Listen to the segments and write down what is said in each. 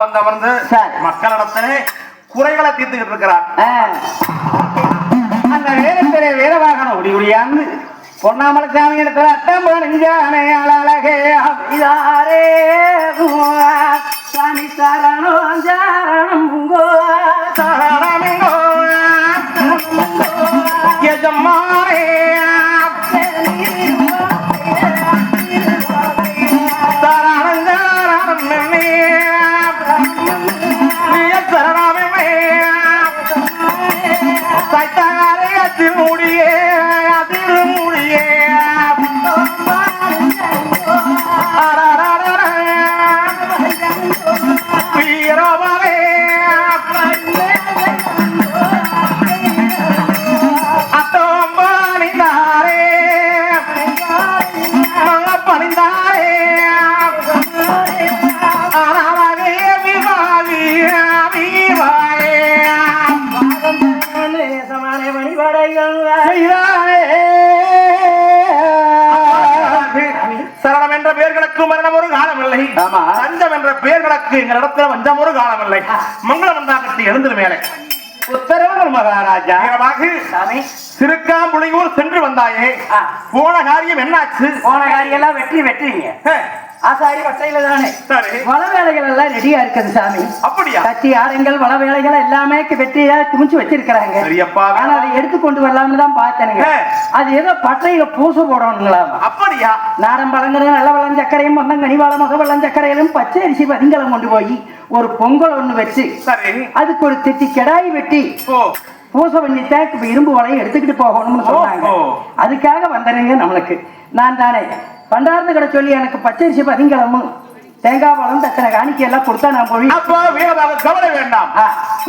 வந்து மக்களிடத்திலே குறைகளை தீர்த்துக்கிட்டு இருக்கிறார். அந்த வேலைத்துறை வீரவாகனம் ஒடி ஒடியாந்து பொன்னாமலை சாமி இடத்துல அட்டம்பே அழகே அபிதாரே சாமி சரணம் சரணம் சரணமிங்கோ எஜமானே சரணம் என்ற பெயர்களுக்கு மரணம் ஒரு காலமில்லை, தஞ்சம் என்ற பெயர்களுக்கு எங்களிடத்துல வஞ்சம் ஒரு காலமில்லை. மங்களம் வந்தாகத்தை எழுந்து மேலே உத்தரவு மகாராஜா திருக்காம்புலியூர் சென்று வந்தாயே, போன காரியம் என்னாச்சு? போன காரியம் எல்லாம் வெற்றிங்க. ஆசாரி வட்டையில தானே வள வேலைகள் எல்லாம் ரெடியா இருக்குது சாமி. அப்படியா? கத்தி ஆரங்கள் வள வேலைகள் எல்லாமே வெற்றியா குமிச்சு வச்சிருக்கிறாங்க. ஆனா அதை எடுத்துக்கொண்டு வரலாம்னு தான் பார்த்தேனுங்க. அது ஏதோ பட்டையில பூச போடணுங்களா? அப்படியா? நாரம் பழங்களும் நல்ல வளம் சக்கரையும் மந்தம் கனிவாளம் மக வளம் சக்கரையிலும் பச்சை அரிசி வதிங்கலம் கொண்டு போய் ஒரு பொங்கல் ஒண்ணு வச்சு அதுக்கு ஒரு திட்டி கெடாய் வெட்டி பூச பண்ணி தேக்கு இரும்பு வளையும் எடுத்துக்கிட்டு போகணும்னு சொன்னாங்க. அதுக்காக வந்தனுங்க நம்மளுக்கு. நான் தானே பண்டாரத்து கடை சொல்லி எனக்கு பச்சரிசி பதிங்கலமும் தேங்காய் பழம் தச்சனை காணிக்கை எல்லாம் கொடுத்தா நான் போய் கவலை வேண்டாம்.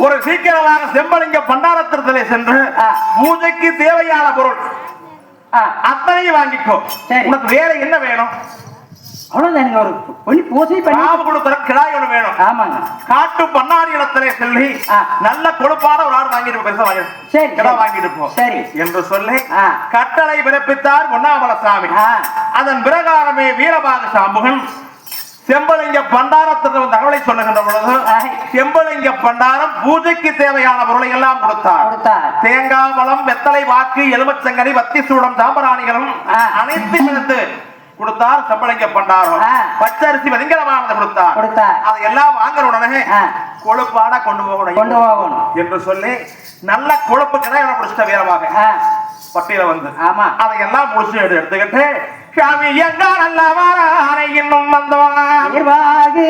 ஒரு சீக்கிரமாக செம்பலிங்க பண்டாரத்திலே சென்று பூஜைக்கு தேவையான பொருள் அத்தனையும் வாங்கிக்கோ. உனக்கு வேற என்ன வேணும்? அவ்வளவுதான். ஒரு ஒளி பூசை பண்ணி கொடுக்குற கிடாய் ஒண்ணு வேணும். ஆமாங்க. காட்டு பண்ணாரி இடத்திலே சொல்லி நல்ல கொழுப்பான ஒரு ஆடு வாங்கிட்டு பெருசா வாங்கிட்டு கிடா வாங்கிட்டு போ சரி என்று சொல்லி கட்டளை பிறப்பித்தார் பொன்னாமலை சாமி. அதன் பிரகாரமே வீரபாக சாம்புகன் செம்பலிங்க பண்டாரத்திற்கு தகவலை சொல்லுகின்ற பொழுது செம்பலிங்க பண்டாரம் பூஜைக்கு தேவையான பொருளை எல்லாம் கொடுத்தார். தேங்காய் பழம் வெத்தலை வாக்கு எலுமச்சங்கனி வத்தி சூடம் சாம்பராணிகளும் அனைத்து எடுத்து கொடுத்தார். செம்பலிங்க பண்டாரம் பச்சரிசி வெங்கலமானது கொடுத்தார். அதையெல்லாம் வாங்குற உடனே கொழுப்பாட கொண்டு போகணும் என்று சொல்லி நல்ல கொழுப்பு கிடையாது முடிச்சிட்ட வீரமாக பட்டியல வந்து அதையெல்லாம் முடிச்சு எடுத்துக்கிட்டு சாமி எங்க நல்ல வாரானை இன்னும் வந்தோம் அங்கே வாரே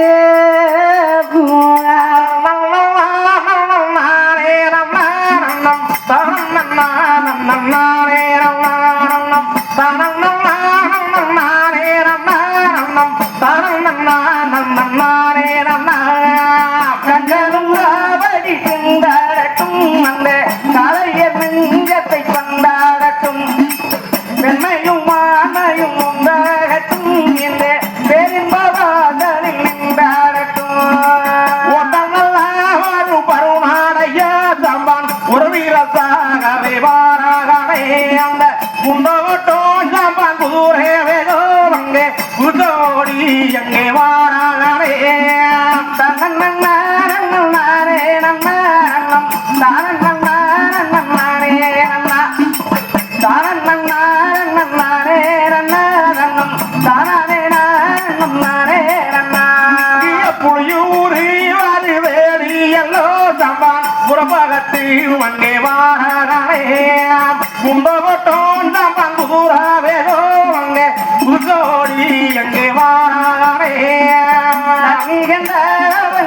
கும்பகோட்டோன் பங்குராவேதோ அங்கே குஜோடி அங்கே வாரே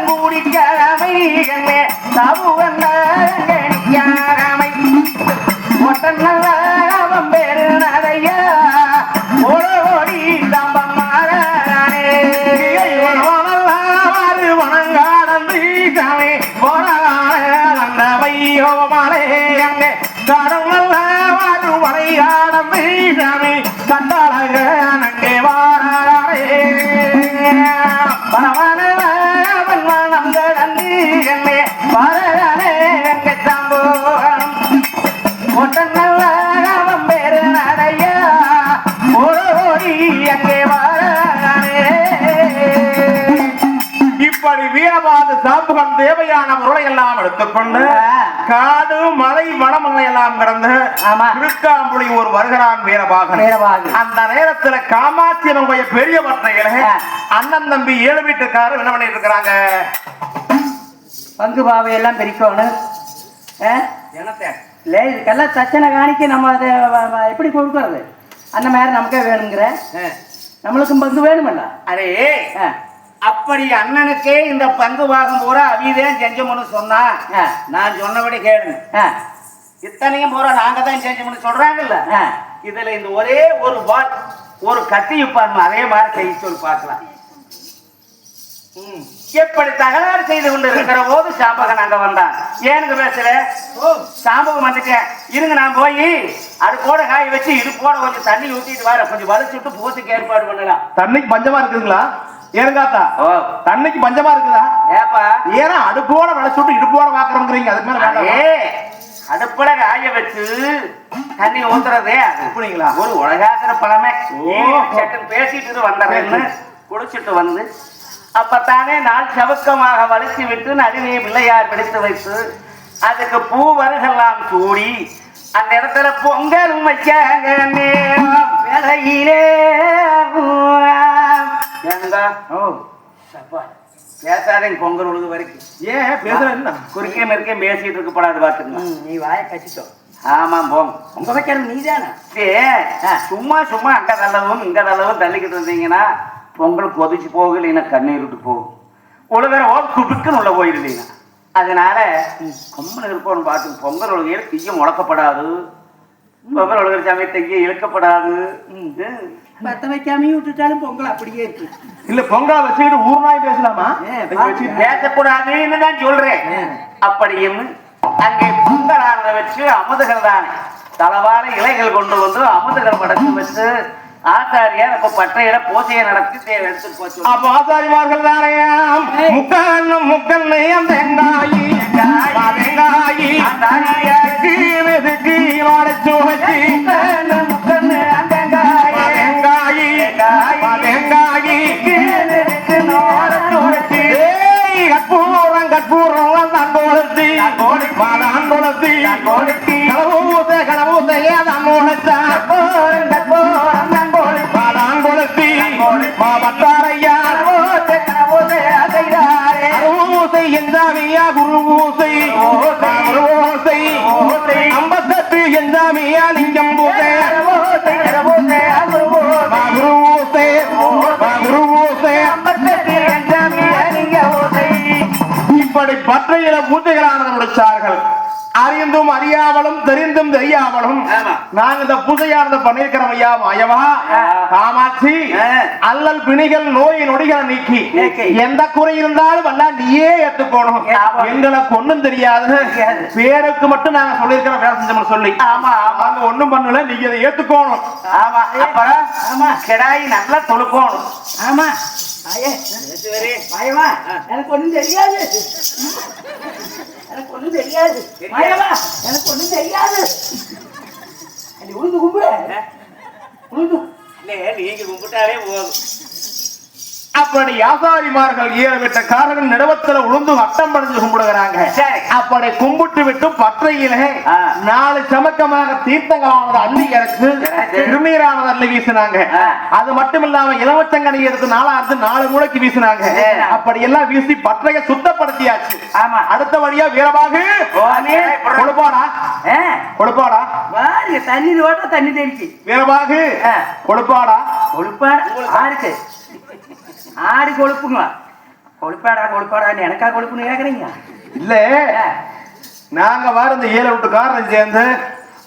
கூடிக்கமை எங்கே தபுவந்தமை ஒட்டன் நல்ல பேரு நடையா ஓடி தம்பம் மாறே வணங்காடந்து சாமி அங்கே கடவுள் வரையாடம் சாமி கண்டாளங்க அங்கே வாரே பரவனம் கடந்து என்னே வரே எங்க சம்போகம் ஒட்டன் நல்ல பேரு நடையா ஓடி அங்கே வாரே. இப்படி வீரபாத சாப்புகன் தேவையான பொருளை எல்லாம் எடுத்துக்கொண்டு காடு மலை வனமலை எல்லாம் கடந்து திருக்காம்புலி ஒரு வருகிறான் வீரபாகன். அந்த நேரத்துல காமாட்சி நம்முடைய பெரிய பட்டையில அண்ணன் தம்பி 7 வீட்டுக்காரர் என்ன பண்ணிட்டு இருக்கிறாங்க? பங்கு பாவை எல்லாம் பிரிக்கணும். இல்லை இதுக்கெல்லாம் தச்சனை காணிக்க நம்ம அதை எப்படி கொடுக்கறது? அந்த மாதிரி நமக்கே வேணுங்கிற நம்மளுக்கும் பங்கு வேணுமல்ல. அரே அப்படி அண்ணனுக்கே இந்த பங்கு பாகம் பூரா அவிதான் செஞ்சோம்னு சொன்னா நான் சொன்னபடி கேளுங்க. இத்தனையும் பூரா நாங்க தான் செஞ்சோம்னு சொல்றாங்கல்ல. இதுல இந்த ஒரே ஒரு பால் ஒரு கத்தி உப்பான் அதே மாதிரி செய்ய சொல்லி பார்க்கலாம். எப்படி தகராறு செய்து கொண்டு இருக்கிற போது சாம்பகன் அங்க வந்தான். ஏனுங்க பேசல? சாம்பகம் வந்துட்டேன் இருங்க, நான் போய் அது போட காய வச்சு இது போட கொஞ்சம் தண்ணி ஊத்திட்டு வர கொஞ்சம் வலிச்சுட்டு பூத்துக்கு ஏற்பாடு பண்ணலாம். தண்ணிக்கு பஞ்சமா இருக்குங்களா? ஏனுங்காத்தா தண்ணிக்கு பஞ்சமா இருக்குதா? ஏப்பா ஏன்னா அடுப்போட வலிச்சுட்டு இடுப்போட வாக்குறோங்கிறீங்க. அதுக்கு மேல அடுப்புல காய வச்சு தண்ணி ஊத்துறதே அப்படிங்களா? ஒரு உலகாசன பழமை. பேசிட்டு வந்தேன்னு குடிச்சிட்டு வந்து அப்பத்தானே நாள் சவுக்கமாக வலிச்சு விட்டு நடுவே பிள்ளையார் பிடித்து வைத்து அதுக்கு பூ வருகெல்லாம் சூடி அந்த இடத்துல பொங்கல் வைக்காங்க வேலையிலே பேசாதீங்க பொங்கல் உழுது வரைக்கும். ஏன் பேசுறேன்? குறுக்கே மெருக்கே பேசிட்டு இருக்கப்படாது பாத்துங்க. நீ வாய கட்டிட்டோம். ஆமாம் போங்க. உங்க வைக்கிறது நீதானே? சும்மா சும்மா அங்க தள்ளவும் இங்க தள்ளவும் தள்ளிக்கிட்டு இருந்தீங்கன்னா பொங்கல் கொதிச்சு போகலைன்னா கண்ணீர் விட்டு போகும். உலகிற துடுக்குன்னு உள்ள போயிருந்தீங்க. அதனால கம்மன் இருப்போம்னு பார்த்து பொங்கல் உலகையில் தீய முழக்கப்படாது. பொங்கல் உலகிற சமயத்தையே இழுக்கப்படாது. பத்த வைக்காமையும் விட்டுட்டாலும் பொங்கல் அப்படியே இருக்கு. இல்ல பொங்கலை வச்சுக்கிட்டு ஊர்நாய் பேசலாமா? பேசக்கூடாதுன்னு தான் சொல்றேன். அப்படின்னு அங்கே பொங்கலானதை வச்சு அமுதுகள் தான் தளவான இலைகள் கொண்டு வந்து அமுதுகள் படைச்சு வச்சு ஆசாரியார் அப்ப பட்டையில பூசையை நடத்தி எடுத்துட்டு போச்சு. அப்ப ஆசாரிமார்கள் தானே முக்கண்ணும் முக்கண்ணையும் தெங்காயி தெங்காயி சுவச்சி முக்கண்ணு தெங்காயி தெங்காயி கற்பூரம் கற்பூரம் தங்கோலத்தி மாதாண்டோலத்தி கனவூசை கனவூசையே தங்கோலத்தா இப்படி பற்றையில பூஜைகளானது முடிச்சார்கள். அறிந்தும் அறியாமலும் தெரிந்தும் தெரியாமலும் நாங்க இந்த பூஜையானது பண்ணிருக்கிறோம். ஐயா மாயவா காமாட்சி அல்லல் பிணிகள் நோய் நொடிகளை நீக்கி எந்த குறை இருந்தாலும் எல்லாம் நீயே ஏற்றுக்கணும். எங்களுக்கு ஒண்ணும் தெரியாது, பேருக்கு மட்டும் நாங்க சொல்லிருக்கிறோம் வேலை செஞ்சோம்னு சொல்லி. ஆமா அவங்க ஒண்ணும் பண்ணல, நீங்க அதை ஏத்துக்கணும். ஆமா ஆமா கிடாய் நல்லா தொழுக்கணும். ஆமா எனக்கு ஒண்ணும் தெரியாது, எனக்கு ஒண்ணும் தெரியாது, எனக்கு ஒண்ணும் தெரியாது. உழுந்து கும்பிடு உழுந்து நீங்க கும்பிட்டாலே போதும். அப்படி ஆசாரிமார்கள் 7 விட்ட காரர்கள் நடுவத்துல உளுந்து அட்டம் படைஞ்சு கும்பிடுகிறாங்க. அப்படி கும்பிட்டு விட்டு பற்றையிலே 4 சமக்கமாக தீர்த்தங்களானது அள்ளி எடுத்து திருநீரானது அள்ளி வீசினாங்க. அது மட்டும் இல்லாம இளவச்சங்கனை எடுத்து 4 மூளைக்கு வீசினாங்க. அப்படி எல்லாம் வீசி பற்றையை சுத்தப்படுத்தியாச்சு. அடுத்த வழியா வீரபாகு கொடுப்பாடா கொடுப்பாடா தண்ணி ஓட்ட தண்ணி தெரிச்சு வீரபாகு கொடுப்பாடா கொழுப்பாடா ஆருக்கு ஆடி கொழுப்புங்களா? கொழுப்பாடா கொழுப்பாடான்னு எனக்கா கொழுப்புன்னு கேக்குறீங்க? இல்ல நாங்க வர இந்த 7 வீட்டுக்காரன் சேர்ந்து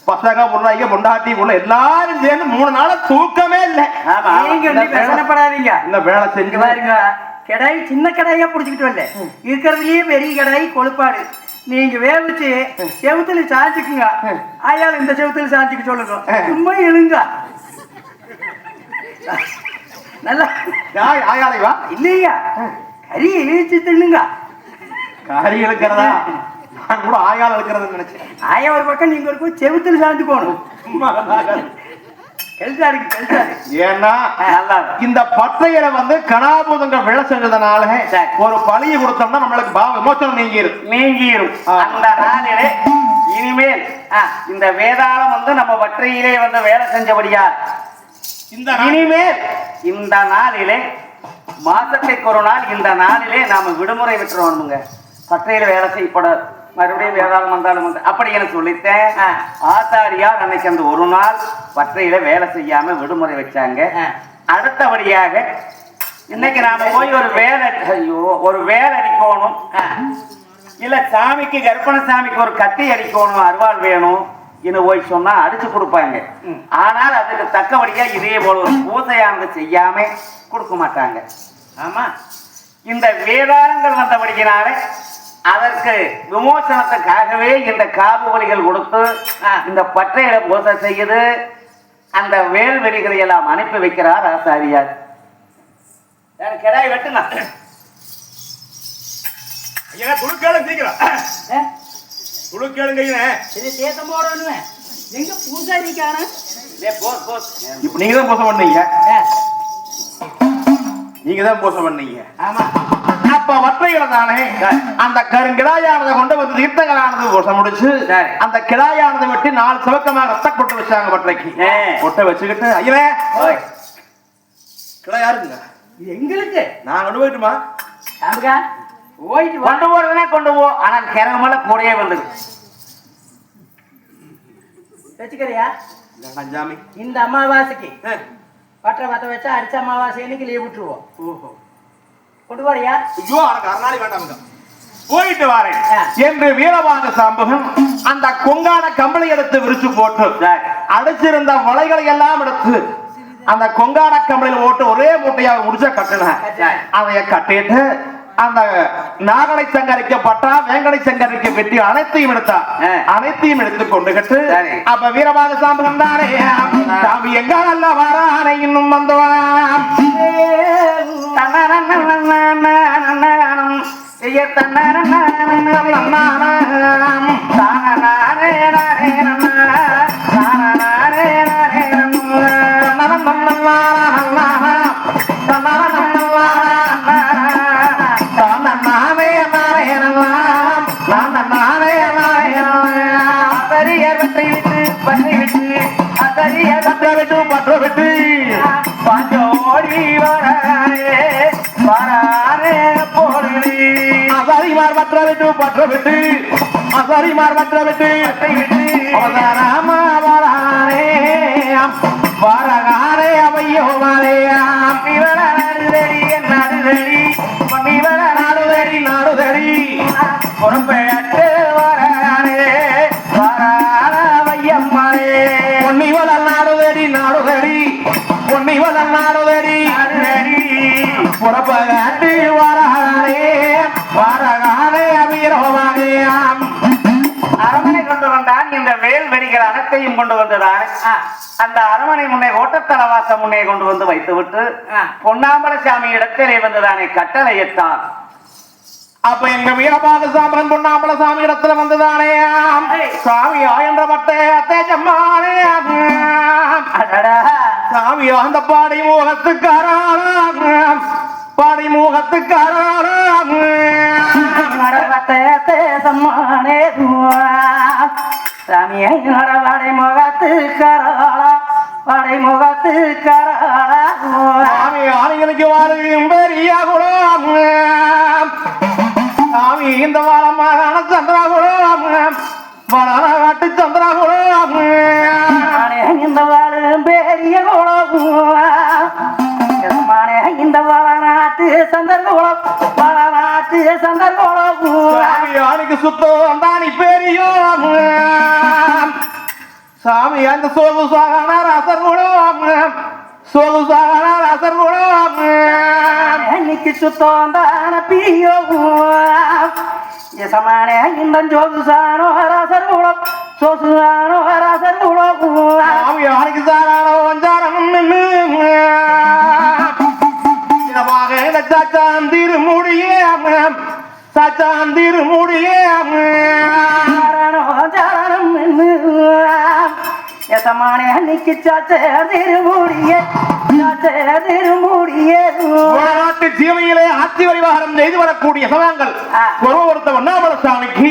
பசங்க பொண்ணாங்க பொண்டாட்டி உள்ள எல்லாரும் சேர்ந்து 3 நாளா தூக்கமே இல்ல. பிரச்சனைப்படாதீங்க. இல்ல வேலை செஞ்சு பாருங்க, கிடாய் சின்ன கிடாயா புடிச்சுக்கிட்டு வரல, இருக்கிறதுலயே பெரிய கிடாய் கொழுப்பாடு. நீங்க வேவிச்சு செவுத்துல சாஞ்சுக்குங்க. ஆயால இந்த செவுத்துல சாஞ்சுக்க சொல்லுங்க, சும்மா எழுங்க. நல்லா ஆயாளைவா இல்லையா கறி இழிச்சு தின்னுங்க. கறி இழுக்கிறதா? நான் கூட ஆயால் இழுக்கிறதுன்னு நினைச்சேன். ஆயா ஒரு பக்கம் நீங்க ஒரு செவுத்துல சாஞ்சுக்கணும். ஏன்னா இந்த பற்றையில வந்து கணாபூதங்கள் விழ செஞ்சதுனால ஒரு பழியை கொடுத்தோம்னா நம்மளுக்கு பாவ விமோசனம் நீங்கிரும். அந்த நாளிலே இனிமேல் இந்த வேதாளம் வந்து நம்ம பற்றையிலே வந்து வேலை செஞ்சபடியா இனிமேல் இந்த நாளிலே மாசத்துக்கு ஒரு நாள் இந்த நாளிலே நாம விடுமுறை விட்டுருவோமுங்க. பற்றையில வேலை செய்யப்படாது, மறுபடியும் வேதாளம் வந்தாலும் அப்படி எனக்கு சொல்லித்தேன். ஆசாரியார் அன்னைக்கு அந்த ஒரு நாள் பற்றையில வேலை செய்யாம விடுமுறை வச்சாங்க. அடுத்தபடியாக இன்னைக்கு நாம போய் ஒரு வேலை அடிக்கணும், இல்ல சாமிக்கு கற்பனை சாமிக்கு ஒரு கத்தி அடிக்கணும், அருவாள் வேணும் இன்னும் போய் சொன்னா அடிச்சு கொடுப்பாங்க. ஆனால் அதுக்கு தக்கபடியா இதே போல ஒரு பூசையானது செய்யாம கொடுக்க மாட்டாங்க. ஆமா, இந்த வேதாளங்கள் வந்தபடியினால அதற்கு விமோசனத்துக்காகவே இந்த காப்பு வலிகள் கொடுத்து இந்த பற்றையில பூசை செய்யுது. அந்த வேல்வெளிகளை எல்லாம் அனுப்பி வைக்கிறார் ஆசாரியார். கிடாய் வெட்டுங்க எங்க பூசாரிக்கான நீங்க தான் பூசை பண்ணீங்க. நீங்க தான் பூசை பண்ணீங்க. ஆமா, அப்ப வற்றைகளை தானே அந்த கருங்கிடாயானதை கொண்டு வந்து தீர்த்தங்களானது பூசை முடிச்சு அந்த கிடாயானதை வெட்டி 4 சிவக்கமாக ரத்த கொட்டு வச்சாங்க. வற்றைக்கு கொட்டை வச்சுக்கிட்டு ஐயனே கிடா யாருங்க? இது எங்களுக்கு நான் கொண்டு போயிட்டுமா? போயிட்டு கொண்டு போறதுனா கொண்டு போ, ஆனால் கிழங்கு மேல கூடையே வந்தது வச்சுக்கிறியா? பஞ்சாமி இந்த அமாவாசைக்கு பற்ற பத்த வச்சா அடிச்ச அமாவாசை அன்னைக்கு லீவ் விட்டுருவோம். ஓஹோ, கொண்டு போறியா? ஐயோ எனக்கு அரணாளி வேண்டாமுங்க, போயிட்டு வாரேன் என்று வீரவாக சாம்பகம் அந்த கொங்கான கம்பளி எடுத்து விரிச்சு போட்டு அடிச்சிருந்த வலைகளை எல்லாம் எடுத்து அந்த கொங்கான கம்பளியில் ஓட்டு ஒரே மூட்டையாக முடிச்ச கட்டுன. அதைய கட்டிட்டு அந்த நாகனை சங்கரிக்கப்பட்டா வேங்கனை சங்கரிக்க வெட்டி அனைத்தையும் எடுத்தா. அனைத்தையும் எடுத்துக் கொண்டுகிட்டு அப்ப வீரபாக சாம்பகம் தானே சாமி எங்க நல்ல வரானை இன்னும் வந்தவன் அரமனை கொண்டு வந்தான். இந்த வேல்வெளிகள் அனைத்தையும் கொண்டு வந்ததான் அந்த அரமனை முன்னே ஓட்டத்தலவாசம் முன்னே கொண்டு வந்து வைத்து விட்டு பொன்னாம்பல சாமி இடத்திலே வந்துதானே கட்டளையிட்டான். அப்ப எங்க வீரபாக சாமன் பொன்னாம்பல சாமி இடத்துல வந்துதானே சாமி ஆயன்ற மட்டே சாமி அந்த பாடி முகத்துக்காராம் பாடி முகத்துக்காராம் சாமியை வடை முகத்துக்காரா வடை முகத்துக்காரா சாமி ஆணைகளுக்கு வாருகையும் பெரிய குலம் சாமி இந்த வாரமான சந்திராகுலம் வளராட்டு சந்திராகுலம் இந்த வாழும் பெரிய குலம் இந்த வளநாட்டு சந்தர்குலம் வளநாட்டு சந்தர்குலம் சாமி ஆணைக்கு சுத்தம் தானி பெரியோம் சாமி அந்த சோகு சாகன ரசர் குலம் சோகு சாகன ரசர் குலம் இன்னைக்கு சுத்தம் தான பிரியோம் எசமான இந்த ஜோகு சானோ ரசர் குலம் சோசுதானோ ரசர் குலம் சாமி ஆணைக்கு சாரானோ வஞ்சாரம் சாச்சாந்திரு முடியே சாச்சாந்திரு முடியே சமானே அன்னைக்கு சாச்சேருமூடியே நாட்டு ஜீவையிலே ஆட்சி வரிவாரம் செய்து வரக்கூடிய சமயங்கள் ஒருவருத்த ஒன்னாமல சாமிக்கு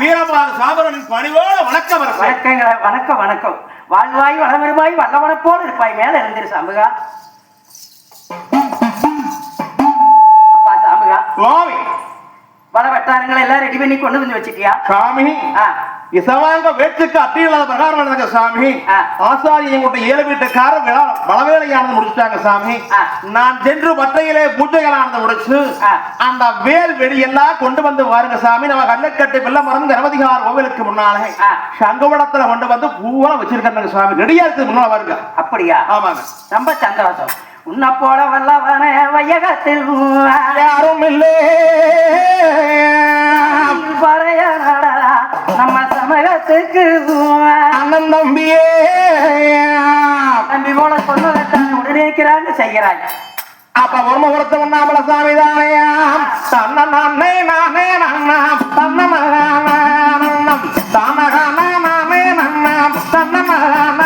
வீரமாக சாமரனின் பணிவோட வணக்கம் வணக்கம் வணக்கம் வாழ்வாய் வளமிருவாய் வல்லவன போல இருப்பாய் மேல இருந்திரு சாமுகா அப்பா சாமுகா சுவாமி வள வட்டாரங்களை எல்லாம் ரெடி பண்ணி கொண்டு வந்து வச்சுட்டியா சாமி இசவாங்க வேட்டுக்கு அட்டியில்லாத பிரகாரம் நடந்த சாமி ஆசாரி எங்களுடைய 7 வீட்டுக்காரர் பலவேளையானது முடிச்சுட்டாங்க சாமி நான் சென்று பட்டையிலே பூஜைகளானது முடிச்சு அந்த வேல் வெடியெல்லாம் கொண்டு வந்து வாருங்க சாமி நம்ம கண்ணக்கட்டை வெள்ள மறந்து கணபதிகார் கோவிலுக்கு முன்னாலே சங்கவடத்துல கொண்டு வந்து பூவெல்லாம் வச்சிருக்காங்க சாமி ரெடியா இருக்கு முன்னால வாருங்க அப்படியா ஆமாங்க ரொம்ப சந்தோஷம் உன்னை போல வல்லவன வையகத்தில் யாரும் இல்லை பறைய நடா நம்ம சமயத்துக்கு அண்ணன் தம்பியே தம்பி போல சொன்னதான் உடனேக்கிறாங்க செய்கிறாங்க அப்ப ஒருத்த ஒன்னாமல சாமி தானையா தன்ன நானே நானே நன்னாம் தன்ன மகானம் தானகான நானே நன்னாம் தன்ன மகான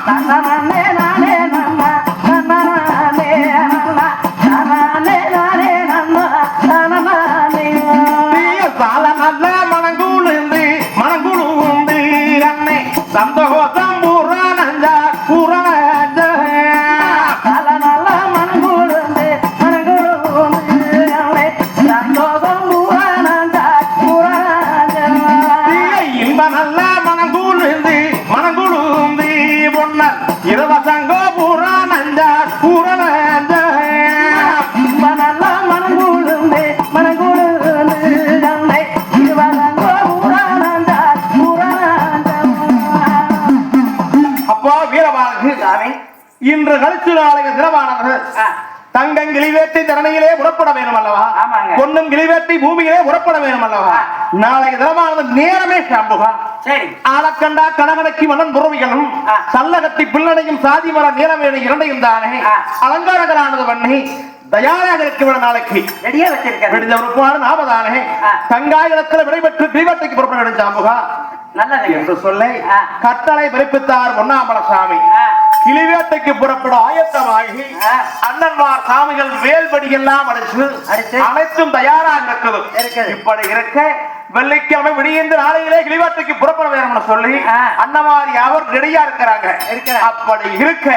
தன்ன நானே நானே நன்னா தன்ன நானே நன்னா தானே நானே நன்னா தன்ன நானே சால நல்ல மனங்குழுந்து அன்னை சந்தோஷம் பூரணஞ்ச பூரணஞ்ச இருவசங்கோ பூரணஞ்ச பூரணஞ்ச அப்போ வீரபாலகு இன்று கழிச்சு நாளைய தினமானது தங்கம் கிளிவேட்டி தரணையிலே புறப்பட வேண்டும் அல்லவா பொன்னும் கிளிவேட்டி பூமியிலே புறப்பட வேண்டும் அல்லவா நாளைய தினமானது நேரமே சாம்புகா ஆளக்கண்டா கனகனக்கி மன்னன் புறவிகளும் சல்லகத்தி பிள்ளனையும் சாதி மர நீலவேணி இரண்டையும் தானே அலங்காரங்களானது பண்ணி தயாராக இருக்க நாளைக்கு ரெடியா வச்சிருக்க ஒரு பாடு நாமதானே தங்காயிடத்தில் விடைபெற்று தீபத்தைக்கு புறப்பட வேண்டும் சாம்புகா நல்லது என்று சொல்ல கட்டளை பிறப்பித்தார் பொன்னாமல சாமி கிளிவேட்டைக்கு புறப்பட ஆயத்தமாகி அண்ணன்மார் சாமிகள் வேல்படி எல்லாம் அடிச்சு அனைத்தும் தயாராக இருக்குது இப்படி இருக்க வெள்ளிக்கிழமை விடியந்து நாளையிலே கிளிவேட்டைக்கு புறப்பட வேணும்னு சொல்லி அண்ணமாரி அவர் ரெடியா இருக்கிறாங்க அப்படி இருக்க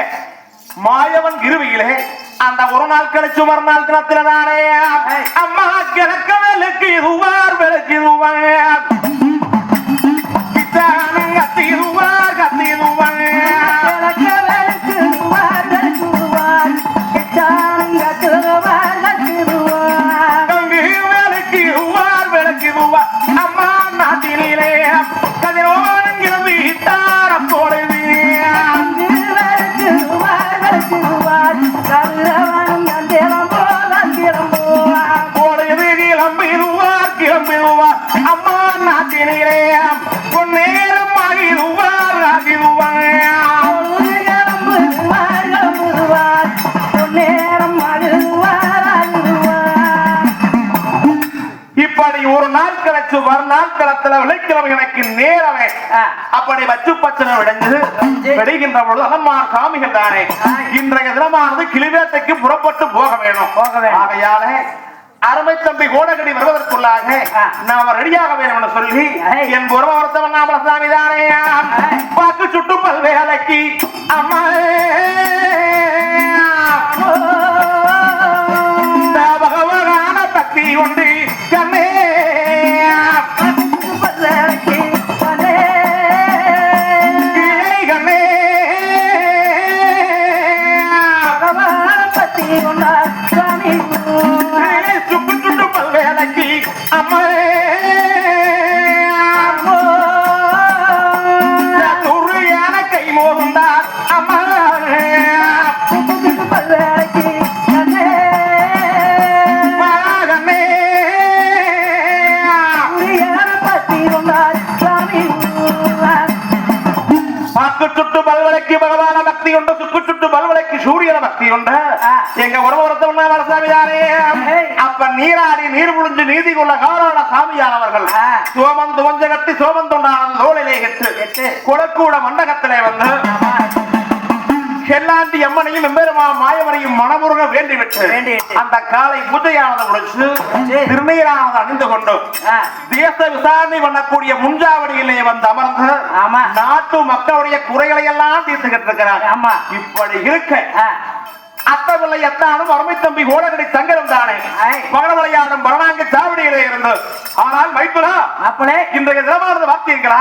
மாயவன் இருவியிலே அந்த ஒரு நாள் கழிச்சு மறுநாள் கிணத்தில்தானே அம்மா கிழக்க விளக்கு இதுவார் விளக்கு இதுவார் கத்திடுவார் கத்திடுவார் அம்மா நாட்டினிலே கதிரோரம் வீட்டார போடுது போடுது கிளம்பிடுவார் கிளம்பிடுவார் அம்மா நாட்டினிலே பொன்னேரம் ஆகிடுவார் ஆகிடுவார் இப்படி ஒரு நாள் கழிச்சு மறுநாள் களத்துல வெள்ளிக்கிழமை எனக்கு நேரமே அப்படி வச்சு பச்சனை விடைஞ்சு விடுகின்ற பொழுது அண்ணன்மார் சாமிகள் தானே இன்றைய தினமானது கிளிவேட்டைக்கு புறப்பட்டு போக வேணும் ஆகையால அருமை தம்பி கோடகடி வருவதற்குள்ளாக நாம ரெடியாக வேணும் சொல்லி என் ஒருவர்த்தவன் நாமல சாமி தானே பாக்கு சுட்டு பல்வேலைக்கு அம்மா பகவான பக்தி உண்டு கண்ணே கை மோதுந்தார் அம்மா சுட்டு பல்வளைக்கு பகவான பக்தி கொண்டு சுக்கு சுட்டு பல்வளைக்கு சூரியன பக்தி உண்டு எங்க உறவுறத்த சாமியாரே அப்ப நீராடி நீர் புழிஞ்சு நீதி கொள்ள காரண சாமியானவர்கள் சோமம் துவஞ்ச கட்டி சோமம் தொண்டான தோளிலே கெட்டு குளக்கூட மண்டகத்திலே வந்து செல்லாண்டி அம்மனையும் எம்பெருமா மாயவனையும் மனமுருக வேண்டிவிட்டு அந்த காலை பூஜையானதை முடிச்சு திருநீரானதை அணிந்து கொண்டு தேச விசாரணை பண்ணக்கூடிய முன்ஜாவடியிலே வந்து அமர்ந்து நாட்டு மக்களுடைய குறைகளை எல்லாம் தீர்த்துக்கிட்டு இருக்கிறார். இப்படி இருக்க அத்தவில்லை எத்தானும் அருமை தம்பி ஓடகடி சங்கரம் தானே பகடமலையாடும் பரணாங்க சாவடியிலே இருந்து. ஆனால் மைத்துனா அப்பளே இன்றைய தினமானது வார்த்தீர்களா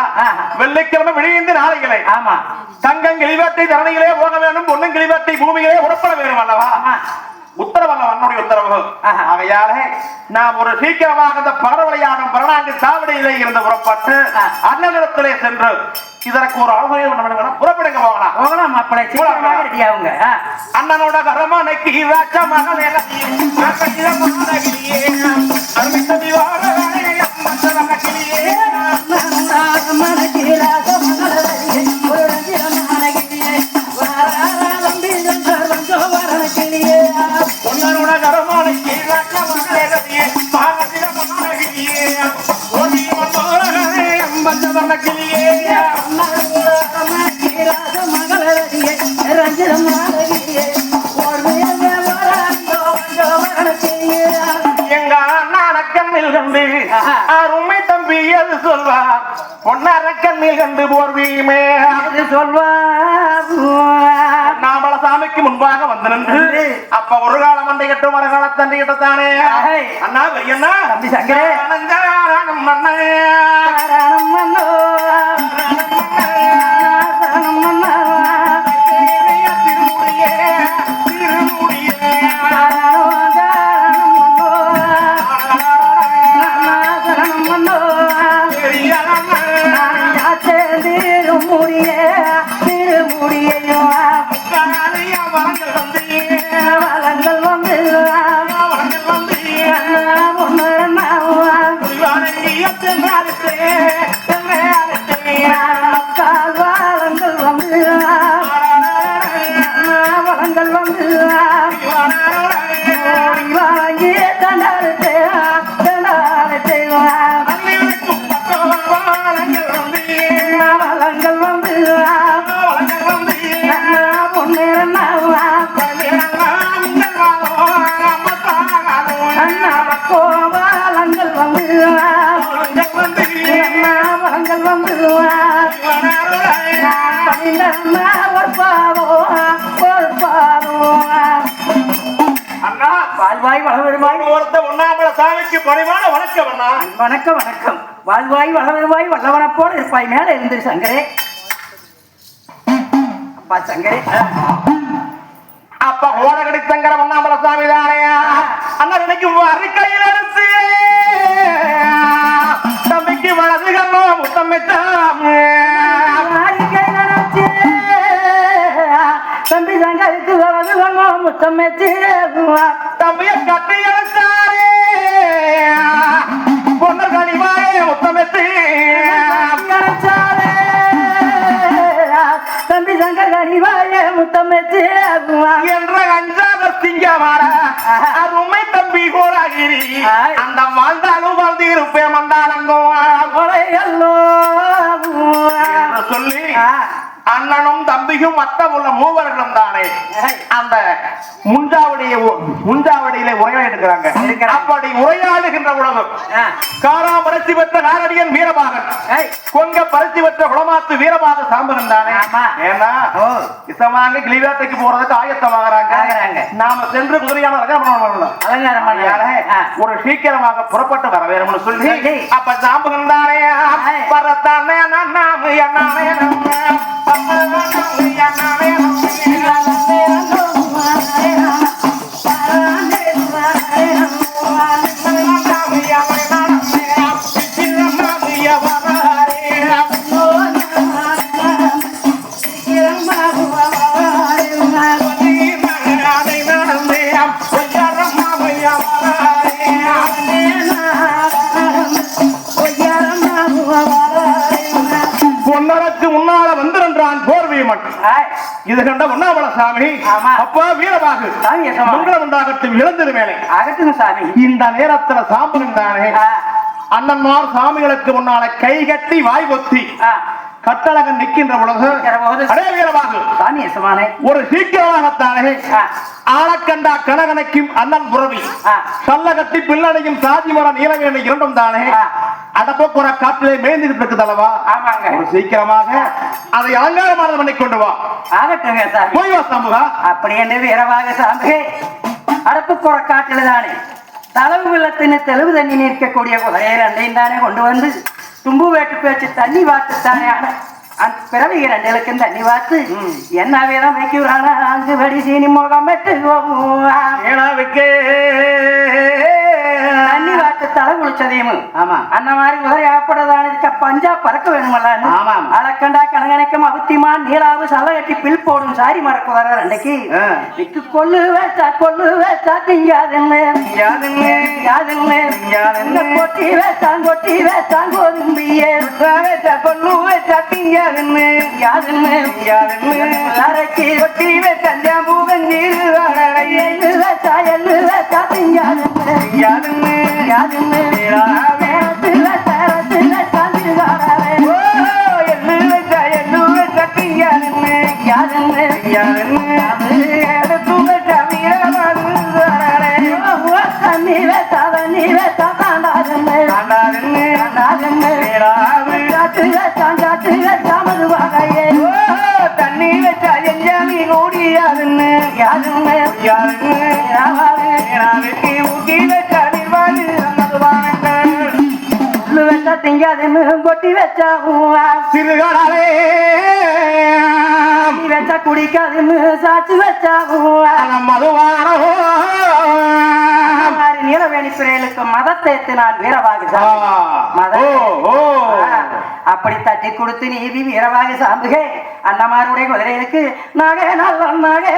வெள்ளிக்கிழமை விழிந்து நாளைகளே தங்கம் கிளிவேட்டை தரணியிலே போக வேண்டும் பொண்ணும் கிளிவேட்டை பூமியிலே உறப்பட வேண்டும் அல்லவா உத்தரவல்ல வன்னுடைய உத்தரவு. ஆகையாலே நாம் ஒரு சீக்கிரமாக இந்த பகடமலையாடும் பரணாங்க சாவடியிலே இருந்து புறப்பட்டு அண்ணனிடத்திலே சென்று இதற்கு ஒரு ஆலோசனை புறப்படுங்க போகலாம் அப்பளே சீக்கிரமாக ரெடி ஆகுங்க. அண்ணனோட கரமனைக்கு ராஜ மகளே எங்க அண்ணான கண்ணில் கண்டு அருமை தம்பி அது சொல்வார் பொன்னார கண்ணில் கண்டு போர்வீமே சொல்வார். நாமள சாமிக்கு முன்பாக வந்து நின்று அப்ப ஒரு காலம் அண்டை கட்டு மறுகால தண்டை கட்டத்தானே அண்ணா பெரியண்ணா தம்பி சங்கரே வணக்கம் வணக்கம். வாழ்வாய் வளவருவாய் வல்லவன போல இருப்பாய் மேல இருந்து சங்கரே. அப்பா சங்கரே அப்ப ஓடகடி சங்கர வண்ணாமல சாமி தானையா அண்ணா இன்னைக்கு அறிக்கையில் எடுத்து தம்பிக்கு வலது கண்ணோ முத்தமிட்டாமே தம்பி சங்கருக்கு வலது கண்ணோ முத்தமிச்சு தம்பிய கட்டி அழைச்சாரே பொண்ணு கனிவாயே முத்தமிட்டு தம்பி சங்கர் கனிவாயே முத்தமிச்சு என்ற அஞ்சாத சிங்கமார அருமை தம்பி கோராகிரி அந்த வாழ்ந்தாலும் வாழ்ந்து இருப்பேன் மண்டாலங்கோ சொல்லி அண்ணனும் தம்பியும் மத்தமுள்ள மூவர்களும் தானே அந்த முன்ஜாவடியிலே உரையாடுகிறாங்க. அப்படி உரையாடுகின்ற உலகு காரா பரிசு பெற்ற நாரடியன் வீரபாகன் கொங்க பரிசு பெற்ற குளமாத்து வீரபாக சாம்பகன் தானே. ஏன்னா இசமாக கிளிவேட்டைக்கு போறதுக்கு ஆயத்தமாகறாங்க. நாம சென்று குதிரையான ஒரு சீக்கிரமாக புறப்பட்டு வர வேணும்னு சொல்லி அப்ப சாம்பகன் தானே பரத்தானே நாம என்னானே பொன்னருக்கு முன்னால வந்திருந்தான் போர்வீமன் அம்மன் இது கண்ட உண்ணாமல சாமி அப்பா வீரபாகு மங்களம் உண்டாகட்டும் இழந்தது மேலே அகட்டுங்க சாமி. இந்த நேரத்துல சாம்பன் தானே அண்ணன்மார் சாமிகளுக்கு முன்னால கை கட்டி வாய் பொத்தி கட்டழகன் நிற்கின்ற பொழுது அதே வீரபாகு சாமி எசமானே ஒரு சீக்கிரமாகத்தானே ஆளக்கண்டா கனகனைக்கும் அண்ணன் புறவி சல்லகட்டி பிள்ளனையும் சாதிமர நீலவேணி இரண்டும் தானே அடப்போக்குற காட்டிலே மேய்ந்துட்டு இருக்குதல்லவா ஆமாங்க. ஒரு சீக்கிரமாக அதை அலங்காரமானது பண்ணி கொண்டு வா ஆகட்டுங்க சாமி. போய் வா சமூகா அப்படி என்று வீரபாக சாமி அரப்பு குற காட்டில் தானே தளவு வெள்ளத்தின் தெளிவு தண்ணி நிற்கக்கூடிய குதிரையை ரெண்டையும் தானே கொண்டு வந்து தும்பு வேட்டு பேச்சு தண்ணி வாத்துத்தானே அந்த பிறவிக ரெண்டுக்கும் தண்ணி வாத்து என்ன வீரம் வைக்கிறானா அங்கு வடி சீனி முகம் வெட்டு தண்ணி வாத்து தலை குளிச்சதையும் ஆமா அந்த மாதிரி குதிரை ஆப்படதான இருக்க பஞ்சா பறக்க வேணுமல்ல ஆமா அளக்கண்டா கணகனைக்கும் அவுத்திமான் நீராவு சலை கட்டி பில் போடும் சாரி மர குதிரை ரெண்டைக்கு விக்கு கொள்ளு வேச்சா திங்காதுன்னு கொட்டி வேச்சான் கோதும்பியே கொள்ளு வேச்சா திங்காதுன்னு அரைக்கி கொட்டி வேச்சா பூவஞ்சீரு வேச்சா எள்ளு வேச்சா திங்காதுன்னு தண்ணி வச்சா எஞ்சாமி ஓடியாதுன்னு ஊட்டி வச்சா திங்காதுன்னு கொட்டி வச்சா சிறுகாலே வச்சா குடிக்காதுன்னு சாச்சு வச்சா மதுவானோ நீலவேணி பிறைகளுக்கு மதத்தை நான் வீரவாக அப்படி தட்டி கொடுத்து நீதி வீரவாக சாம்புகே அண்ணமாருடைய குதிரைகளுக்கு நகை நல்ல நகை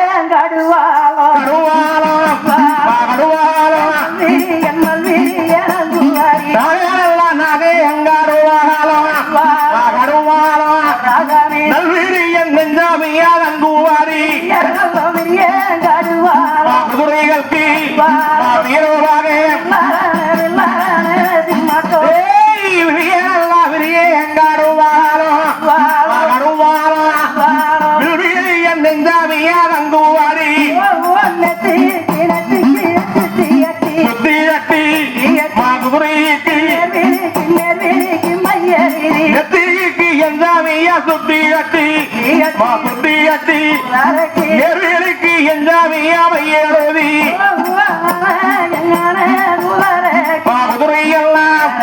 சுத்தி கட்டி நெருவிலுக்கு எஞ்சாமையாமையேறி மாகுதுரையெல்லாம்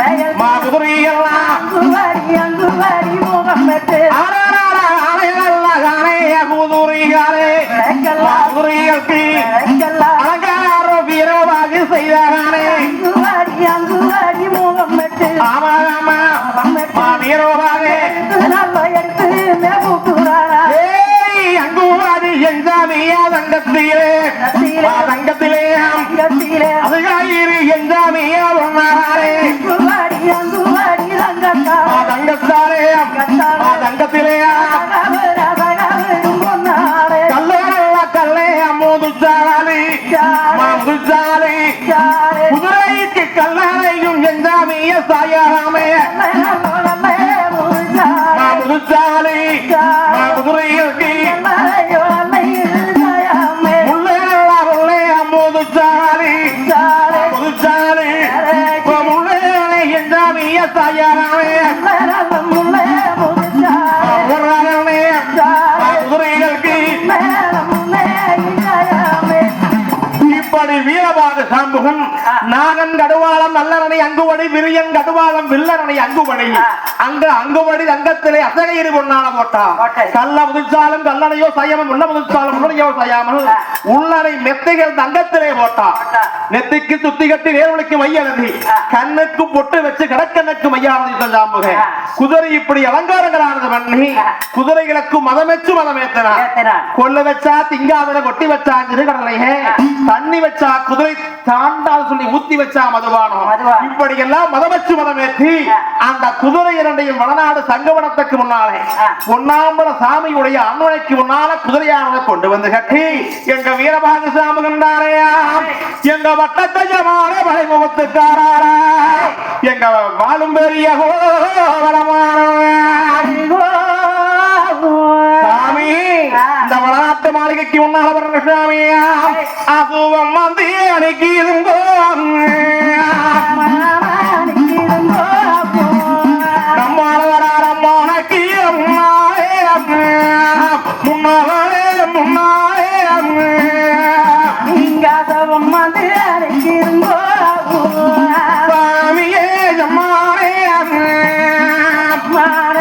அலங்கார வீரவாக செய்தானே ஆமா ஆமா வீரவாக அங்குவாடி எஞ்சாமியா தங்கத்திலே அதுகாயிரு எஞ்சாமியா ஒன்னாரே தங்கத்தாரே தங்கத்திலே கல்லே அம்மோதுச்சாலி குதிரைக்கு கல்லறையும் எஞ்சாமிய சாயாமே முதுச்சாலி குதிரைக்கு இப்படி வீரபாக சாம்புகன் நாகன் கடுவாளம் நல்லரணை அங்குவடி விரியன் கடுவாளம் வில்லரணை அங்குவடி அங்குவடி தங்கத்திலே அசகையிரு பொன்னால போட்டான் கல்ல முதிர்ச்சாலும் கல்லணையோ சயமம் உள்ள முதிர்ச்சாலும் உள்ளனையோ சயாமல் உள்ளனை மெத்தைகள் தங்கத்திலே போட்டான் நெத்திக்கு சுத்தி கட்டி நேர்வழிக்கு மையலதி கண்ணுக்கு பொட்டு வச்ச வச்சு கடக்கனுக்கு மையானது சாம்புக குதிரை இப்படி அலங்காரங்களானது பண்ணி குதிரைகளுக்கு மதமெச்சு மதமேத்தனா கொல்ல வச்சா திங்காவில கொட்டி வச்சா திருகடலையே தண்ணி வச்சா குதிரை தாண்டால் சொல்லி ஊத்தி வச்சா மதுபானம் இப்படி எல்லாம் மதமெச்சு மதமேத்தி அந்த குதிரை இரண்டையும் வடநாடு சங்கவனத்துக்கு முன்னாலே பொன்னாம்பல சாமியுடைய அன்வனைக்கு முன்னால குதிரையானதை கொண்டு வந்து கட்டி எங்க வீரபாகு சாமி கண்டாரையா எங்க வட்டத்தையமான வளைமுகத்துக்காரா எங்க வாழும் பெரிய சாமி இந்த வடநாட்டு மாளிகைக்கு முன்னால வர்ற சாமியா அசுவம் வந்து அன்னைக்கு இருந்தோ நம்மால வராரம்மானக்கு முன்னாலே முன்னாலே நீங்க அசவம் வந்து அழைக்கிறோ சாமியே ஜம்மானே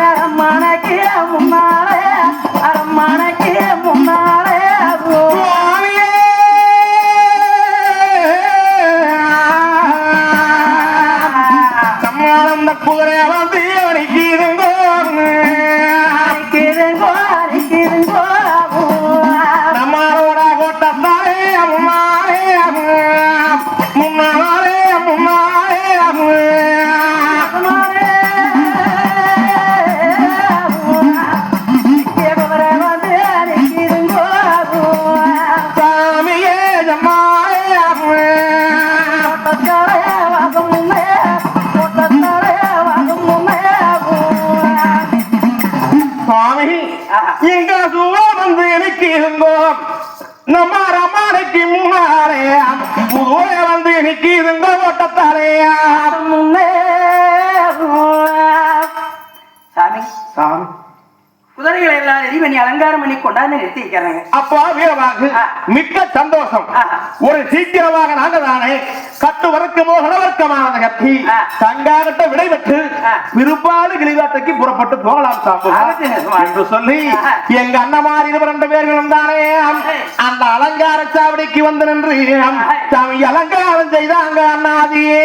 அரம்மனக்கு முன்னாலே அரம்மனக்கு முன்னாலே சுவாமியே நம்மால குதிரை வந்து அன்னைக்கு இருந்தோ நம்மளோட கோட்டத்தாலே முன்னாலே முன்னாலே முன்னாலே சாமியே ஜம்மாலே சுவாமி எங்க சுவா வந்து எனக்கு இருந்தோம் நம்ம ரமானைக்கு முன்னாலே புதுவை வந்து எனக்கு இருந்த ஓட்டத்தாலேயா சாமி சாமி குதிரைகளை எல்லாம் ரெடி பண்ணி அலங்காரம் பண்ணி கொண்டாந்து நிறுத்தி வைக்கிறாங்க. அப்பா வீரவாகு மிக்க சந்தோஷம். ஒரு சீக்கிரமாக நாங்க தானே கட்டு வர்க்கமோ கணவர்க்கமானது கட்டி தங்காகட்ட விடைபெற்று விருப்பாடு கிளிவாட்டைக்கு புறப்பட்டு போகலாம் சாம்பு என்று சொல்லி எங்க அண்ணமாரி 2 பேர்களும் தானே அந்த அலங்கார சாவடிக்கு வந்து நின்று சாமி அலங்காரம் செய்தாங்க அண்ணாதியே.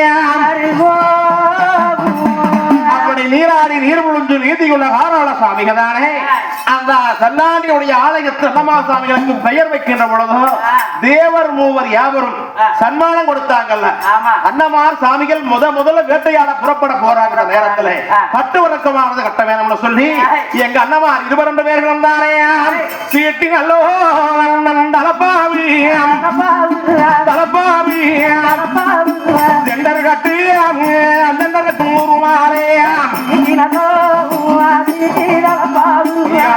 அப்படி நீராடி நீர் முழுந்து நீதியுள்ள காராள சாமிகள் தானே அந்த சன்னாடியுடைய ஆலயத்தில் அண்ணமா சாமிகளுக்கு பெயர் வைக்கின்ற பொழுது தேவர் மூவர் யாவரும் சன்மானம் கொடுத்தாங்கல்ல. அண்ணமார் சாமிகள் முதல்ல வேட்டையாட புறப்பட போறாங்க நேரத்துல கட்டு வழக்கமானது கட்ட வேணும்னு சொல்லி எங்க அண்ணமார் 2 பேர்களும் தானே சீட்டி நல்லோ தலப்பாவி தலப்பாவி செண்டர் கட்டு செண்டர் கட்டு ஊருமாறையா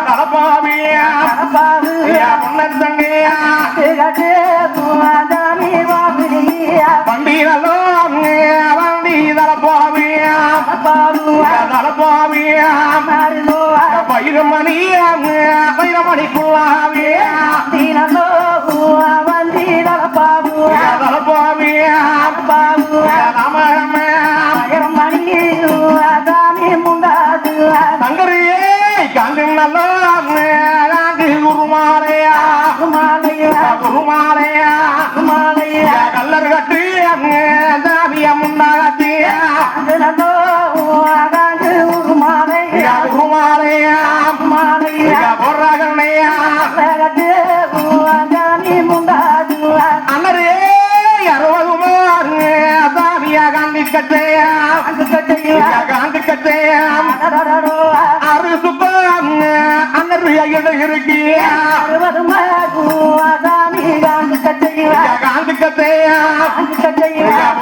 தலப்பாவியா முன்னத்தங்கையா வண்டியிலோ வண்டி தலப்பாவியா தலப்பாவியா வைரமணியா வைரமணிக்குள்ளாவியா தலப்பாவியா தங்கரையே காங்கு நல்லோ குருமாலையா குருமாலையா கல்லர் கட்டு தாவிய முன்னாத்தியா குருமாலையா பொறாகனையா அண்ணரே 60 தாவியா காந்தி கட்டையா காந்தி கட்டையா அரு சுப்பம் அண்ணரு இருக்கியா காந்தி கட்டையா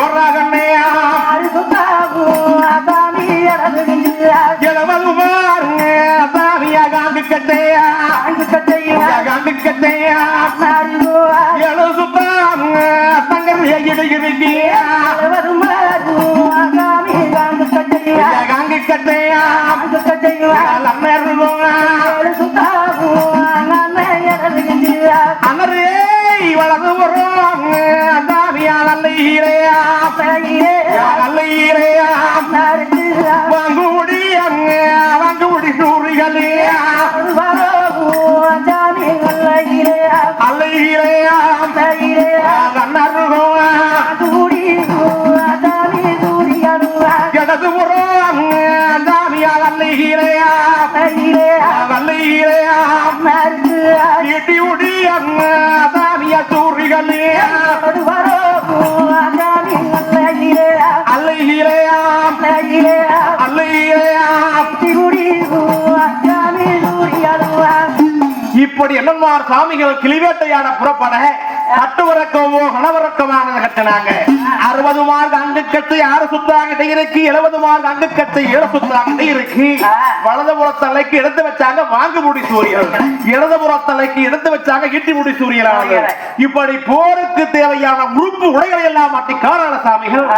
பொறாகனையா 70 தாவியா காந்தி கட்டையா காந்தி கட்டையா 7 சுப்பம் தங்கர் இருக்கியா காந்தி கட்டையா அண்ணரே வலது வரும் தாவியா நல்ல ஈரையா நல்ல ஈரையா வாங்கு முடி சூரிகளையா அல்ல ஈரையா அண்ணருகோ இடதுபுறம் சாமியா வல்லையிலையா வல்லையிலையா இடி உடி சாமியா சூரிகளே அல்லையிலையா அல்லையிலையா இப்படி என்னமார் சாமிகள் கிளிவேட்டையாட புறப்பட கட்டுவரக்கமோ கணவரக்கமானது கட்டினாங்க 60 மார்க் அங்கு கட்டு 6 சுத்தாங்கிட்ட இருக்கு 70 மார்க் அங்கு கட்டு 7 சுத்தாங்கிட்ட இருக்கு வலதுபுற தலைக்கு எடுத்து வச்சாங்க வாங்கு முடி சூரியன் இடதுபுற தலைக்கு எடுத்து வச்சாங்க ஈட்டி முடி சூரியனானது இப்படி போருக்கு தேவையான உறுப்பு உடைகளை எல்லாம் மாட்டி காரண சாமிகள்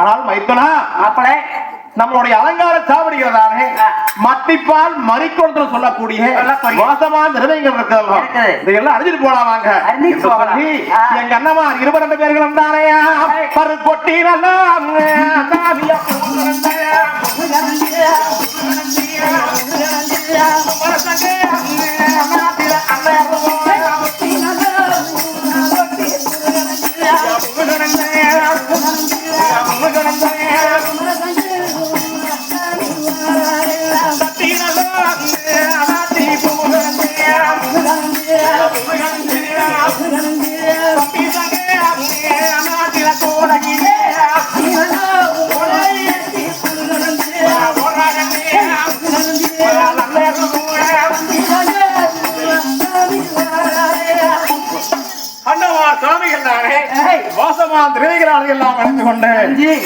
ஆனால் மைத்தனா அப்பளே நம்மளுடைய அலங்கார சாவடிகிறதானே மட்டிப்பால் மறிக்கொண்டு சொல்லக்கூடிய மோசமான நிறுவனங்கள் இருக்கிறதோ இதெல்லாம் அறிஞ்சிட்டு போலாமாங்க எங்க அண்ணமார் 22 பேர்களும் தானையா பரு கொட்டி நல்லா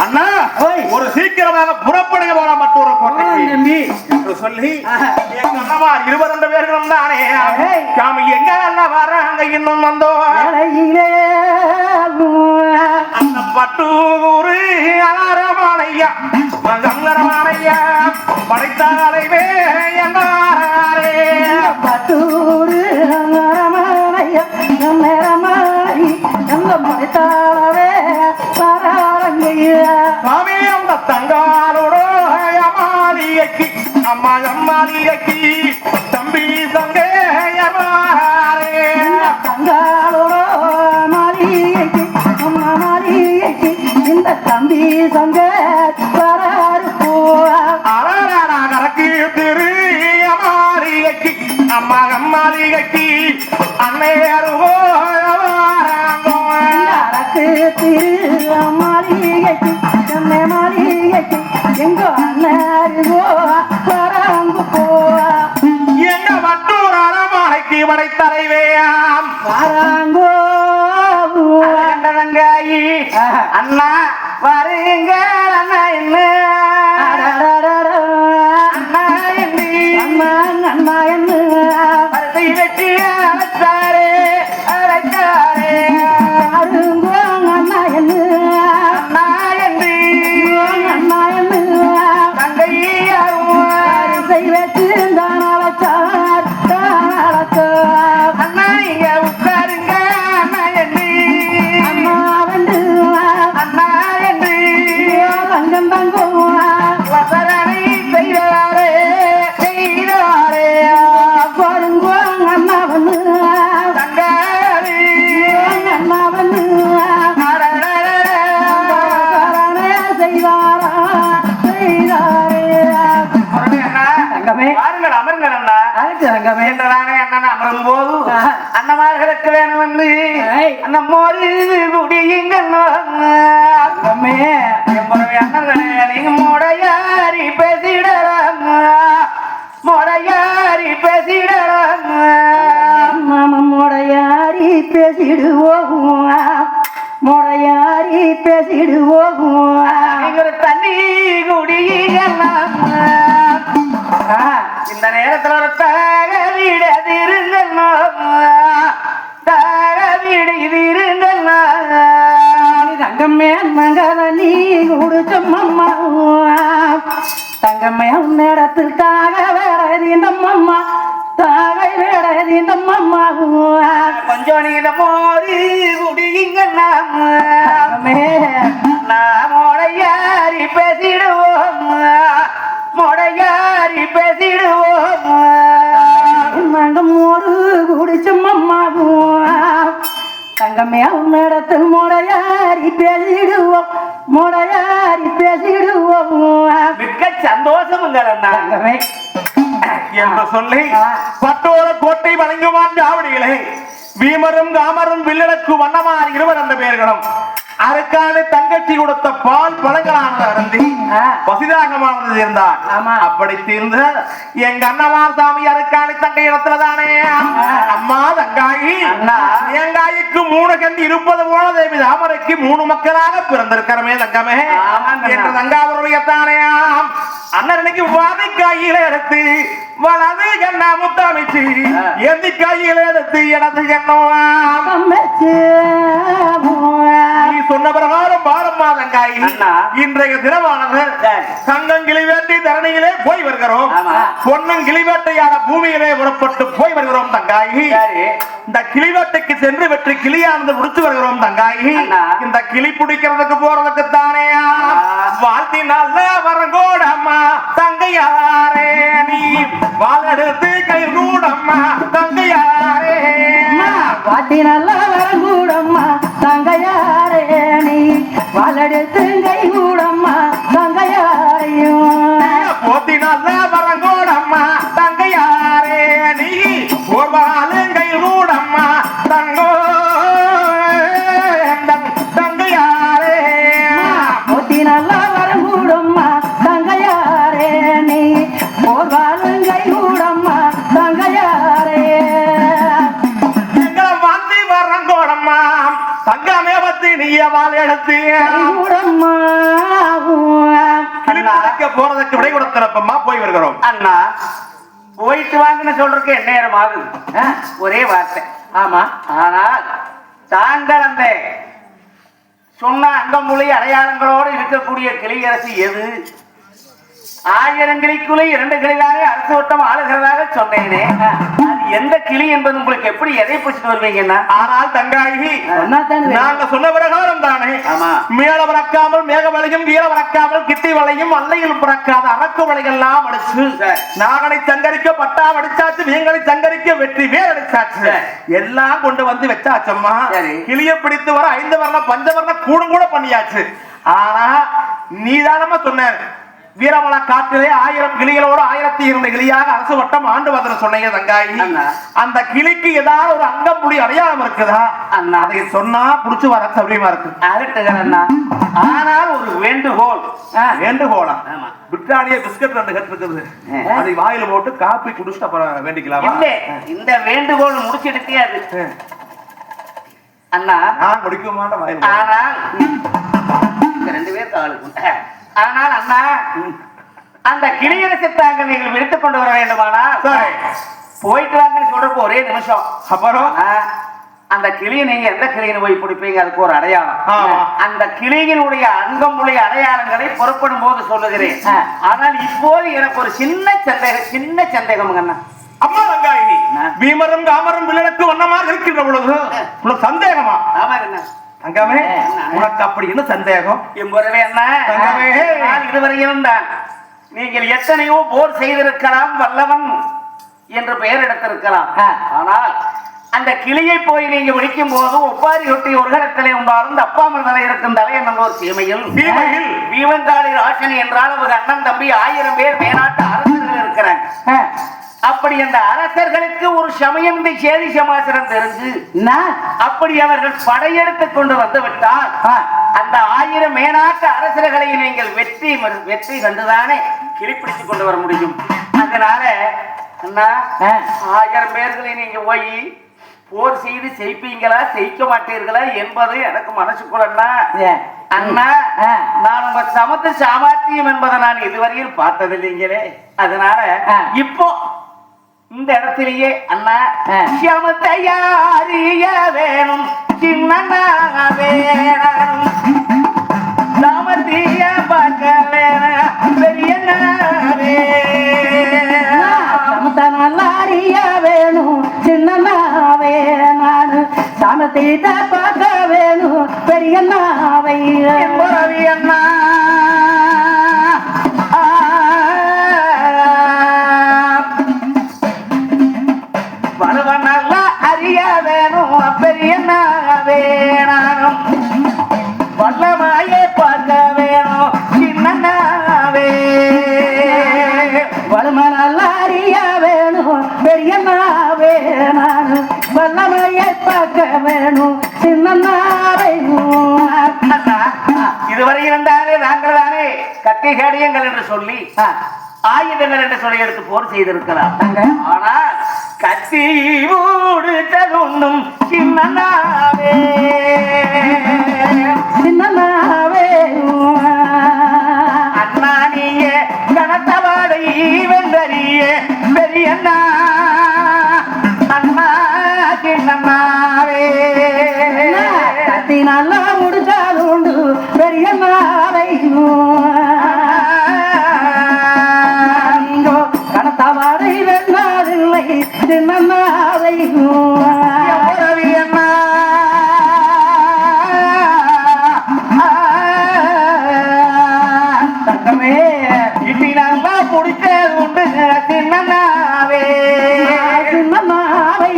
அண்ணா ஒரு சீக்கிரமாக புறப்படுக போல மற்றொரு என்று சொல்லி எங்க அண்ணமார் 22 பேர்களும் தானே சாமி எங்க அண்ணா வராங்க இன்னும் வந்தோம் அந்த பட்டூரு அரமானையா மங்கரமானையா படைத்தாலைவே என்னாரே பட்டூரு அரமானையா நேரமாரி எங்க படைத்தாலவே சாமி அந்த தங்காலோட அம்மாளிகைக்கு அம்மா அம்மாளிகைக்கு தம்பி சங்கே தங்காலோட மாளிகைக்கு அம்மா மாளிகைக்கு இந்த தம்பி சங்கே அரக்கு திரு அம்மாளிகைக்கு அம்மா அம்மாளிகைக்கு அன்னை அருவோ அரக்கு திரு மாளிகைக்கு அன்னை மாளிகைக்கு எங்க அண்ணோ பரங்கு போ எங்க மற்றொரு அரமானைக்கு படைத்தலைவேயாம் பரங்கோ தங்காயி அண்ணா வருங்க அண்ணா என்ன அண்ணா என்ன பருத்தி வெட்டி அழைத்தாரே அழைத்தாரே அருங்கோ அண்ணா என்ன அண்ணா என்று அண்ணா என்ன தங்கையாரும் செய்வச்சு தான் அழைச்சார் அண்ணா இங்க உட்காருங்க அண்ணா என்று அம்மா வந்து அண்ணா என்று தங்கம் தங்கும் வசரணை செய்வாரே செய்தாரே பாருங்கோ அண்ணா வந்து தங்காரி அண்ணா வந்து செய்வாரா செய்தாரே தங்கமே பாருங்கள் அமருங்கள் அண்ணா அதுக்கு தங்கமே என்றானே அண்ணன் அமரும் போது அண்ணமார்களுக்கு வேணும் என்று அண்ணன் மோரி குடியுங்கள் தங்கமே அண்ணர்களே நீங்க முடையாரி பேசிடலாம் முடையாரி பேசிடலாம் முறையாரி பேசிடுவோம் முறையாரி பேசிடுவோம் நீங்கள் தண்ணி குடியுங்கள் இந்த நேரத்தில் ஒரு தாக வீடு திருங்கள் தாக வீடு இருங்கள் தங்கமே மங்கத நீ குடிச்சம்மா தங்கமே உன்னிடத்துக்காக வேறதீந்தம்மா தாகை வேறதீந்தம்மா கொஞ்சம் நீத மோரி குடியுங்கள் தங்கமே முடையாரி பேசிடுவோம் முடையாரி பேசிடுவோம் மங்கம் ஒரு குடிச்சம்மா தங்கமே உன்னிடத்தில் முறையாரி பேசிடுவோம் முறையாரி பேசிடுவோம் தங்கமே என்று சொல்லி பட்டோர கோட்டை வழங்குவான் ஆவடிகளே வீமரும் காமரும் வில்லனுக்கு வண்ணமார் இருவர் என்ற பெயர்களும் அருக்கான தங்கச்சி கொடுத்த பால் பழங்களானது அருந்தி பசிதாகமானது இருந்தார். அப்படி தீர்ந்த எங்க அண்ணமார் சாமி அருக்காணி தங்கை இடத்துல தானே அம்மா தங்காயி தேங்காய்க்கு 3 கண்டு இருப்பது போல தேவி தாமரைக்கு 3 மக்களாக பிறந்திருக்கிறமே தங்கமே என்ற தங்காவருடைய தானே அண்ணனுக்கு வாதி கையில எடுத்து வலது கண்ணா முத்தமைச்சு எந்தி கையில எடுத்து இடது கண்ணோம் நீ சொன்ன பிரகாரம் பாரம்மா தங்காயி இன்றைய தினமானது சங்கம் கிளிவேட்டி தரணியிலே போய் வருகிறோம் பொன்னும் கிளிவேட்டையான பூமியிலே புறப்பட்டு போய் வருகிறோம் தங்காயி இந்த கிளிவேட்டைக்கு சென்று வெற்றி கிளியானது முடிச்சு வருகிறோம் தங்காயி இந்த கிளி பிடிக்கிறதுக்கு போறதுக்கு தானே வாழ்த்தினால வரங்கோடம்மா தங்கையாரே நீ வாழெடுத்து கை கூடம்மா தங்கையாரே வாழ்த்தினால வரங்கூடம்மா தங்கையாரே நீ வாழெடுத்து கை கூடம்மா தங்கையாரையும் போத்தினால வரங்கோடம்மா தங்கையாரே நீ ஒருவாளுங்கை கூடம்மா தங்கோ தங்கையாரே போத்தினால வரங்கூடம்மா தங்கையாரே நீ ஒருவாளுங்கை கூடம்மா தங்கையாரே எங்களை வந்து வரங்கோடம்மா தங்கமே பத்தி நீய வாழ் எடுத்து போறதுக்கு விடை கொடுத்தப்பமா போய் வருகிறோம். அண்ணா போயிட்டு வாங்கன்னு சொல்றதுக்கு என்ன நேரம் ஆகுது ஒரே வார்த்தை. ஆமா ஆனால் தாங்கள் அந்த சொன்ன அங்கமொழி அடையாளங்களோடு இருக்கக்கூடிய கிளியரசி எது 1000 கிளிக்குள்ளே 2 கிளிதானே அரசு வட்டம் ஆளுகிறதாக சொன்னேனே அது எந்த கிளி என்பது உங்களுக்கு எப்படி எதை பிடிச்சிட்டு வருவீங்கன்னா ஆனால் தங்காயி நாங்க சொன்ன பிரகாரம் தானே மேல பறக்காமல் மேக வளையும் கீழ பறக்காமல் கிட்டி வளையும் அல்லையில் பிறக்காத அரக்கு வளைகள்லாம் அடிச்சு நாகனை சங்கரிக்க பட்டா அடிச்சாச்சு வீங்களை சங்கரிக்க வெற்றி வேர் அடிச்சாச்சு எல்லாம் கொண்டு வந்து வச்சாச்சம்மா கிளிய பிடித்து வர 5 வர்ண பஞ்சவர்ண கூடும் கூட பண்ணியாச்சு. ஆனா நீதானமா சொன்ன வீரமல காட்டிலே 1000 கிளிகளோடு 1002 கிளியாக அரசு வட்டம் ஆண்டு வந்து சொன்னீங்க தங்காயி அந்த கிளிக்கு ஏதாவது ஒரு அங்கம்புடி அடையாளம் இருக்குதா அதை சொன்னா புடிச்சு வர சௌரியமா இருக்கு அண்ணா. ஆனால் ஒரு வேண்டுகோள் வேண்டுகோளா பிரிட்டானிய பிஸ்கட் 2 கட்டு இருக்குது அதை வாயில போட்டு காப்பி குடிச்சுட்டு அப்புறம் வேண்டிக்கலாமா இந்த வேண்டுகோள் முடிச்சிடுக்கே அது அண்ணா நான் குடிக்க மாட்டேன் வாயில ஆனால் 2 பேருக்கு ஆளுக்கு ஆனால் அண்ணா அந்த கிளியரசு தாங்கள் நீங்கள் எடுத்துக் கொண்டு வர வேண்டுமானா போயிட்டு வாங்கன்னு சொல்றப்போ ஒரே நிமிஷம் அப்புறம் அந்த கிளியை நீங்க எந்த கிளியின்னு போய் பிடிப்பீங்க அதுக்கு ஒரு அடையாளம் அந்த கிளியினுடைய அங்கமுடைய அடையாளங்களை புறப்படும் போது சொல்லுகிறேன். ஆனால் இப்போது எனக்கு ஒரு சின்ன சந்தேகம் அண்ணா. அம்மா தங்காயி பீமரும் காமரும் வில்லனுக்கு வண்ணமாக இருக்கின்ற பொழுது உனக்கு சந்தேகமா? ஆமா என்ன தங்கமே உனக்கு அப்படி என்ன சந்தேகம்? எம்பொருவே அண்ணா இதுவரையிலும் தான் நீங்கள் எத்தனையோ போர் செய்திருக்கலாம் வல்லவன் என்று பெயர் எடுத்திருக்கலாம். ஆனால் அந்த கிளியை போய் நீங்க விழிக்கும் போது ஒப்பாரி ஒட்டி ஒரு கடத்திலே உண்டாலும் அப்பாமல் தலை இருக்கும் தலை என்னும் ஒரு சீமையில் வீவங்காளி ராசனி என்றால் ஒரு அண்ணன் தம்பி 1000 பேர் மேலாட்டு அரசர்கள் இருக்கிறாங்க. அப்படி அந்த அரசர்களுக்கு ஒரு சமயம் இந்த சேதி சமாச்சாரம் தெரிஞ்சு அப்படி அவர்கள் படையெடுத்துக் கொண்டு வந்து விட்டால் அந்த 1000 மேனாட்டு அரசர்களை நீங்கள் வெற்றி கண்டுதானே கிளிப்பிடித்துக் கொண்டு வர முடியும். அதனால அண்ணா 1000 பேர்களை நீங்க போய் போர் செய்து ஜெயிப்பீங்களா ஜெயிக்க மாட்டீர்களா என்பது எனக்கு மனசுக்குள்ளா அண்ணா நான் உங்க சமத்து சாமர்த்தியம் என்பதை நான் இதுவரையில் பார்த்ததில்லைங்களே. அதனால இப்போ இந்த இடத்திலேயே அண்ணா சமத்தையாரிய வேணும் சின்ன வேணும் சாமர்த்திய பார்க்க வேணும் பெரிய சமத்தனல்லாரிய வேணும் சின்னனாவே நானு சாமத்தை பார்க்க வேணும் பெரியனாவை அண்ணா வலுவனல்ல அறிய வேணும் பெரியனாவே நானும் வல்லமாயே பார்க்க வேணும் சின்னனாவே கத்தி கேடயங்கள் என்று சொல்லி ஆயுதங்கள் என்று சொல்லி எடுத்து போர் செய்திருக்கலாம். ஆனால் கத்தி ஊடுதொன்னும் சின்னனாவே சின்னனாவே அண்ணா நீங்க கனத்தவாடை வென்றறிய பெரியண்ணா அண்ணா சின்னனாவே கத்தி நல்லா முடிச்சாது உண்டு பெரியண்ணாவை நீங்கோ கனத்தவாடை வென்றாதில்லை சின்னனாவை அண்ணா தங்கமே இப்படி நல்லா முடிச்சது உண்டு சின்னனாவே சின்னனாவை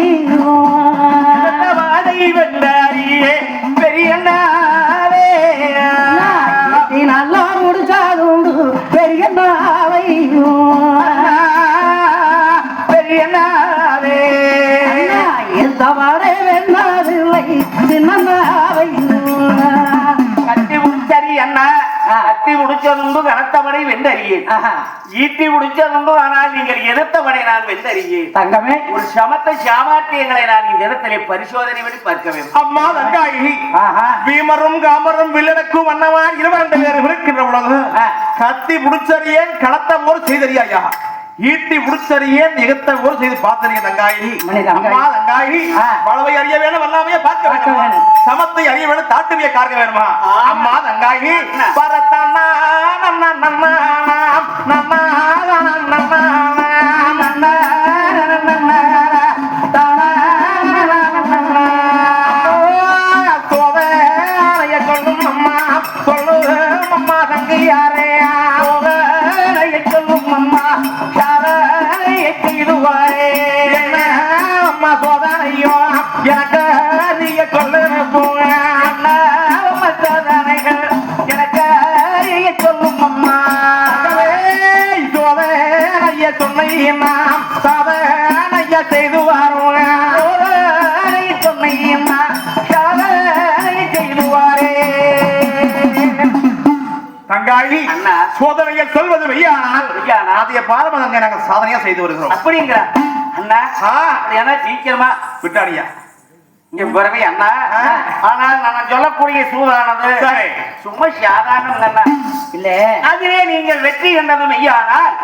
வாடை வென்றாரியே பெரியண்ணாவே நல்லா முடிச்சாது உண்டு பெரியண்ணாவை பெரியண்ணாவே எந்த வாடை வென்றாதில்லை சின்னனாவை கட்டி முடிச்சரி அண்ணா கத்தி முடிச்சதுண்டு கனத்தவனை வென்றறியேன் ஈட்டி முடிச்சதுண்டு ஆனால் நீங்கள் எதிர்த்தவனை நான் வென்றறியேன் தங்கமே ஒரு சமத்த சாமர்த்தியங்களை நான் இந்த இடத்திலே பரிசோதனை பண்ணி பார்க்க வேண்டும். அம்மா தங்காயி பீமரும் காமரும் வில்லனுக்கும் அண்ணமா 22 பேர் இருக்கின்ற உலகு கத்தி முடிச்சறியேன் களத்த போர் செய்தறியா ஈட்டி முடிச்சறியேன் நிகழ்த்த போர் செய்து பார்த்தறிய தங்காயி. அம்மா தங்காயி பலவை அறிய வேணும் எல்லாமே பார்க்க வேண்டும் சமத்தை அறிய வேணும் தாட்டுவிய காக்க வேணுமா அம்மா தங்காயி பரத்தன்னா நன்னா நன்னா நன்னா நன்னா எனக்கு அறிய கொள்ள எனக்கு அறிய சொல்லும் அம்மா சோதனைய சொன்னை நாம் சாதனைய செய்து வாருவோம் சொன்னை சாதனை செய்துவாரே தங்காயி அண்ணா சோதனையில் சொல்வது மெய்யானால் அதைய பாரம்பரிய நாங்கள் சாதனையா செய்து வருகிறோம் அப்படிங்கிற அண்ணா ஏன்னா சீக்கிரமா விட்டாடியா இங்க பிறவை அண்ணா ஆனால் நான் சொல்லக்கூடிய சூதானது சும்மா சாதாரணம் அண்ணா இல்ல அதிலே நீங்கள் வெற்றி கண்டதும் மெய்யானால்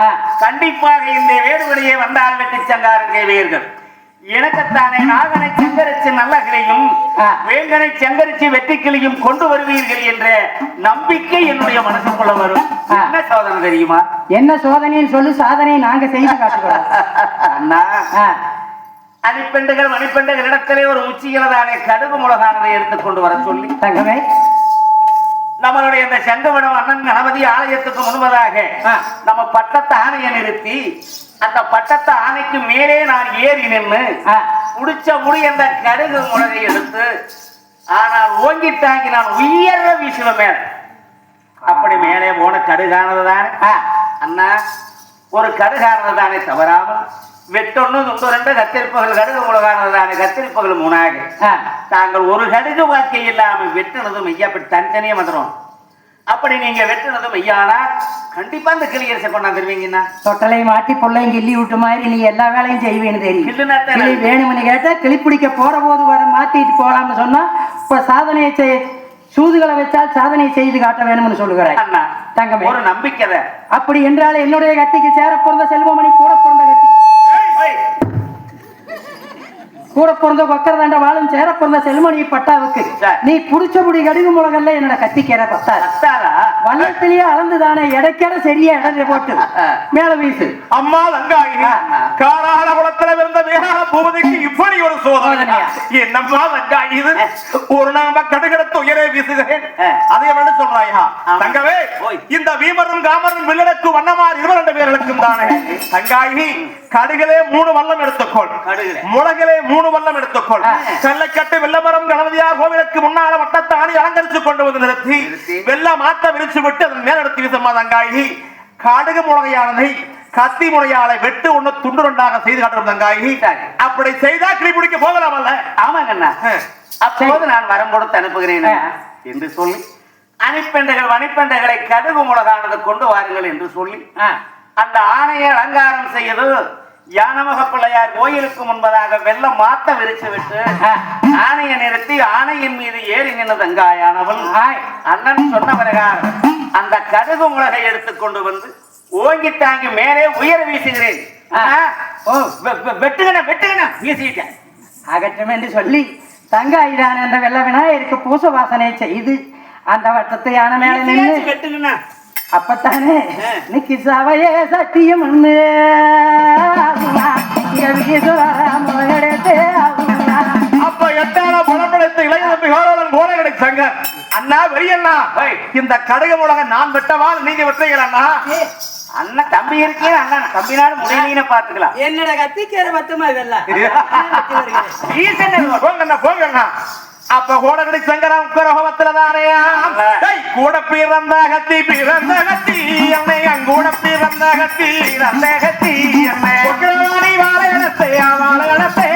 கண்டிப்பாக இந்த வேடுபடியே வந்தால் வெற்றி சங்காரம் செய்வீர்கள். எனக்குத்தானே நாகனை செங்கரிச்சு நல்லகளையும் வேங்கனை செங்கரிச்சு வெற்றிக்கிளையும் கொண்டு வருவீர்கள் என்ற நம்பிக்கை என்னுடைய மனசுக்குள்ள வரும். என்ன சோதனை தெரியுமா? என்ன சோதனைன்னு சொல்லி சாதனையை நாங்க செய்து காட்டுகிறோம் அண்ணா அணிப்பெண்டுகள் மணிப்பெண்டுகள் இடத்திலே ஒரு உச்சிகளதானே கடுகு முளகானதை எடுத்துக்கொண்டு வர சொல்லி தங்கமே நம்மளுடைய இந்த செங்கவனம் அண்ணன் கணபதி ஆலயத்துக்கு முன்பதாக நம்ம பட்டத்தை ஆணையை நிறுத்தி அந்த பட்டத்தை ஆணைக்கு மேலே நான் ஏறி நின்று முடிச்ச முடி அந்த கடுகு முளகை எடுத்து ஆனால் ஓங்கி தாங்கி நான் உயர வீசுவேன் மேல அப்படி மேலே போன கடுகானது தானே அண்ணா ஒரு கடுகானது தானே தவறாமல் வெட்டொன்னு துண்டு 2 கத்திரிப்பகல் கடுகு முளகானது தானே கத்திரிப்பகல் 3 தாங்கள் ஒரு கடுகு வாக்கை இல்லாமல் வெட்டுனதும் ஐயா அப்படி தனித்தனியே வந்துடும். அப்படி நீங்க வெட்டுனதும் ஐயானா கண்டிப்பா இந்த கிளியரசை கொண்டாந்துருவீங்கன்னா தொட்டலை மாட்டி பொள்ளையும் கிள்ளி விட்டு மாதிரி நீ எல்லா வேலையும் செய்வேன்னு தெரியும். கிள்ளி வேணும்னு கேட்டா கிளி பிடிக்க போற போது வர மாத்திட்டு போலாம்னு சொன்னா இப்ப சாதனையை செய்ய சூதுகளை வச்சால் சாதனை செய்து காட்ட வேணும்னு சொல்லுகிறாய் அண்ணா. தங்கமே ஒரு நம்பிக்கை அப்படி என்றால் என்னுடைய கத்திக்கு சேர பிறந்த செல்வமணி கூட பிறந்த கத்தி கூட பிறந்த கொக்கரதாண்ட வாழும் சேர பிறந்த செல்மணி பட்டாவுக்கு நீ புடிச்சபடி கடுகு முளகல்ல என்னோட கத்திக்கிற பத்தாரா வல்லத்திலேயே அளந்துதானே எடைக்கிற சரியா இடத்தை போட்டு மேல வீசு. அம்மா தங்காயி காராள குளத்துல இருந்த வேளாண் பூபதிக்கு இப்படி ஒரு சோதனை என்னம்மா தங்காயி இது ஒரு நாம கடுகடத்து உயரே வீசுகிறேன் அதை வந்து சொல்றாயா தங்கவே இந்த வீமரும் காமரும் வில்லனுக்கு வண்ணமார் 22 பேர்களுக்கும் தானே தங்காயி கடுகளே 3 வல்லம் எடுத்துக்கொள் முளகிலே 3 வல்லம் எடுத்துக்கொள் கல்லக்கட்டு வெள்ளமரம் கணபதியார் கோவிலுக்கு முன்னால வட்டத்தை ஆணி அலங்கரித்து கொண்டு வந்து நிறுத்தி வெள்ள மாத்த விரிச்சு விட்டு அதன் மேல் எடுத்து வீசம்மா தங்காயி கடுகு முளகையானதை கத்தி முறையாலை வெட்டு ஒண்ணு துண்டு 2ஆக செய்து காட்டுறோம் தங்காயி அப்படி செய்தா கிளி பிடிக்க போகலாம் அல்ல. ஆமாங்கண்ணா அப்போது நான் வரம் கொடுத்து அனுப்புகிறேன் என்று சொல்லி அணிப்பெண்டைகள் வணிப்பெண்டைகளை கடுகு முளகானது கொண்டு வாருங்கள் என்று சொல்லி அந்த ஆணையை அலங்காரம் செய்து யானமுக பிள்ளையார் கோயிலுக்கு முன்பதாக வெள்ளம் மாத்த விரிச்சு விட்டு ஆணையை நிறுத்தி ஆணையின் மீது ஏறி நின்று தங்காயானவள் அண்ணன் சொன்ன பிரகாரம் அந்த கடுகு முளகை எடுத்துக்கொண்டு வந்து ஓங்கி தாங்கி மேலே உயர வீசுகிறேன். வெட்டுகன வெட்டுகன வீசிட்டேன் அகற்றம் என்று சொல்லி தங்காயிடான் என்ற வெள்ள விநாயகருக்கு பூச வாசனை செய்து அந்த வட்டத்தை யானை மேல நின்று வெட்டுங்கண்ணா. அப்பத்தானே இன்னைக்கு சவையே சத்தியம் அப்ப எட்டான பலப்படைத்த இளைஞர் கோலகடை சங்கர் அண்ணா வெறியண்ணா இந்த கடுகு முளக நான் வெட்டவால் நீங்க வெட்டுறீங்களா அண்ணா? அண்ணன் தம்பி இருக்கே அண்ணன் தம்பினால முடியலீன்னு பாத்துக்கலாம். என்னோட கத்திக்கிற பத்தமா இதெல்லாம் போங்கண்ணா போங்கண்ணா. அப்ப கோடகடி சங்கரம் குரகோபத்துல தானே கூட பிறந்த கத்தி பிறந்த கத்தி என்னை அங்கூட பிறந்த கத்தி பிறந்த கத்தி என்னை வாழையடத்தை வாழையடத்தை